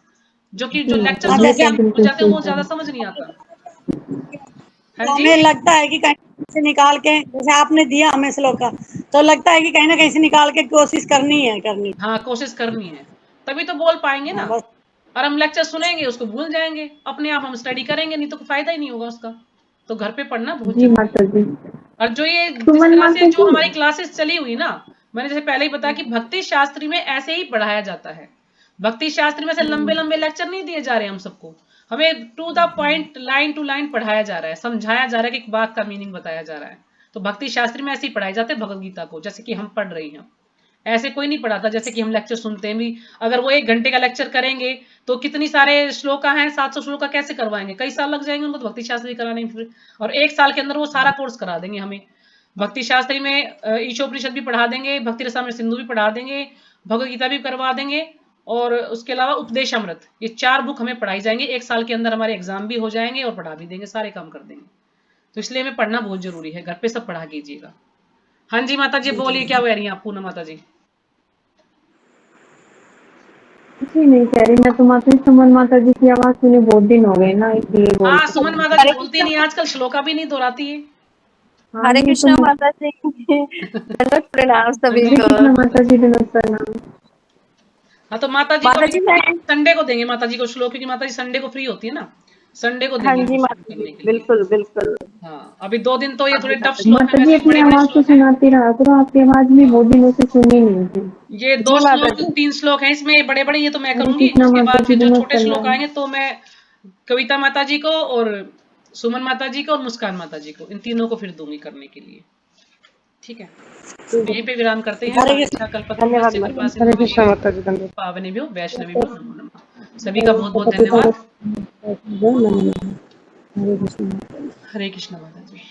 [SPEAKER 2] जो कि जो लेक्चर
[SPEAKER 5] हाँ,
[SPEAKER 2] सुन
[SPEAKER 5] जैसे
[SPEAKER 2] के
[SPEAKER 5] आप
[SPEAKER 2] हम भूल
[SPEAKER 1] बिल्कुल
[SPEAKER 2] जाते हैं
[SPEAKER 1] सही
[SPEAKER 2] वो ज्यादा
[SPEAKER 1] कहा।
[SPEAKER 2] समझ नहीं आता। हाँ जी।
[SPEAKER 5] हमें लगता है कि कहीं से निकाल के, जैसे आपने दिया हमें श्लोक का, तो लगता है कि कहीं ना कहीं से निकाल के कोशिश करनी है करनी।
[SPEAKER 2] हाँ, कोशिश करनी है, तभी तो बोल पाएंगे ना।
[SPEAKER 5] हाँ, बस
[SPEAKER 2] और हम लेक्चर सुनेंगे उसको भूल जाएंगे, अपने आप हम स्टडी करेंगे नहीं तो कोई फायदा ही नहीं होगा उसका। तो घर पे पढ़ना बहुत
[SPEAKER 1] जी
[SPEAKER 2] जरूरी
[SPEAKER 1] माता
[SPEAKER 2] है।
[SPEAKER 1] जी।
[SPEAKER 2] और जो ये जिस
[SPEAKER 1] सुमन
[SPEAKER 2] तरह से
[SPEAKER 1] माता
[SPEAKER 2] जो
[SPEAKER 1] जी।
[SPEAKER 2] हमारी क्लासेस चली हुई ना, मैंने जैसे पहले ही बताया कि भक्ति शास्त्री में ऐसे ही पढ़ाया जाता है। भक्ति शास्त्री में से लंबे लंबे लेक्चर नहीं दिए जा रहे हम सबको, हमें to the point, line to line पढ़ाया जा रहा है, समझाया जा रहा है कि बात का मीनिंग बताया जा रहा है। तो भक्ति शास्त्री में ऐसे ही पढ़ाए जाते हैं भगवत गीता को, जैसे कि हम पढ़ रहे हैं। ऐसे कोई नहीं पढ़ाता जैसे कि हम लेक्चर सुनते हैं भी। अगर वो 1 घंटे का लेक्चर करेंगे तो कितनी सारे श्लोका हैं, 700 श्लोका कैसे करवाएंगे, कई साल लग जाएंगे उनको तो भक्ति शास्त्री कराने में फिर। और 1 साल के अंदर वो सारा कोर्स करा देंगे हमें। भक्ति शास्त्री में ईशोपनिषद भी पढ़ा देंगे, भक्ति रसामृत सिंधु भी पढ़ा देंगे, भगवत गीता भी करवा देंगे, और उसके अलावा उपदेश अमृत, ये 4 बुक हमें पढ़ाई जाएंगे। 1 साल के अंदर हमारे एग्जाम भी हो जाएंगे और पढ़ा भी देंगे, सारे काम कर देंगे। तो इसलिए हमें पढ़ना बहुत जरूरी है, घर पे सब पढ़ा कीजिएगा। हाँ जी माता जी बोलिए, क्या कह रही हैं आप पूनम माता जी?
[SPEAKER 1] कुछ भी नहीं कह रही मैं तो माता जी, सुमन माता जी की आवाज सुने बहुत दिन हो गए ना, इसलिए बोल
[SPEAKER 2] हाँ सुमन माता जी बोलती नहीं, आजकल श्लोका भी नहीं दोहराती है।
[SPEAKER 1] हाँ
[SPEAKER 6] हरे
[SPEAKER 1] नहीं
[SPEAKER 6] कृष्ण
[SPEAKER 1] तो
[SPEAKER 6] माता जी। दंडवत प्रणाम सभी
[SPEAKER 1] हरे
[SPEAKER 6] को।
[SPEAKER 1] कृष्ण माता जी, दंडवत प्रणाम।
[SPEAKER 2] हाँ तो माता जी को
[SPEAKER 6] माता जी मैं
[SPEAKER 2] संडे को देंगे माता जी को श्लोक, क्योंकि माता जी संडे को फ्री होती है ना, संडे को
[SPEAKER 6] हाँ
[SPEAKER 2] देंगे
[SPEAKER 6] जी
[SPEAKER 2] इनको श्लोक
[SPEAKER 6] माता जी,
[SPEAKER 2] करने के लिए।
[SPEAKER 6] बिल्कुल बिल्कुल।
[SPEAKER 2] हाँ अभी 2 दिन तो ये थोड़े टफ श्लोक है,
[SPEAKER 1] माता जी
[SPEAKER 2] वैसे
[SPEAKER 1] अपनी
[SPEAKER 2] बड़े बड़े
[SPEAKER 1] आवाज तो
[SPEAKER 2] श्लोक हैं।
[SPEAKER 1] सुनाती रहा करो, आपकी आवाज भी बहुत दिनों से सुनी नहीं थी।
[SPEAKER 2] ये 2
[SPEAKER 6] जी माता
[SPEAKER 2] श्लोक
[SPEAKER 6] जी।
[SPEAKER 2] 3 श्लोक हैं इसमें, ये बड़े बड़े ये तो मैं
[SPEAKER 1] हरे
[SPEAKER 2] करूंगी,
[SPEAKER 1] कृष्ण
[SPEAKER 2] उसके
[SPEAKER 1] माता
[SPEAKER 2] बाद
[SPEAKER 1] जी,
[SPEAKER 2] फिर जो
[SPEAKER 1] दंडवत
[SPEAKER 2] छोटे श्लोक
[SPEAKER 1] प्रणाम।
[SPEAKER 2] आएंगे तो मैं कविता माता जी को और सुमन माता जी को और मुस्कान माता जी को, इन तीनों को फिर दूंगी करने के लिए। ठीक है, यहीं पे विराम करते हैं।
[SPEAKER 5] हरे कृष्ण,
[SPEAKER 2] कल्पतरुभ्यश्च
[SPEAKER 5] धन्यवाद
[SPEAKER 2] कृपा
[SPEAKER 4] हरे
[SPEAKER 2] सिंधुभ्यश्च
[SPEAKER 4] कृष्ण माता जी, धन्यवाद।
[SPEAKER 2] पावनेभ्यो वैष्णवेभ्यो नमो नमः। सभी का बहुत बहुत धन्यवाद।
[SPEAKER 1] हरे कृष्ण।
[SPEAKER 2] हरे कृष्ण माता जी।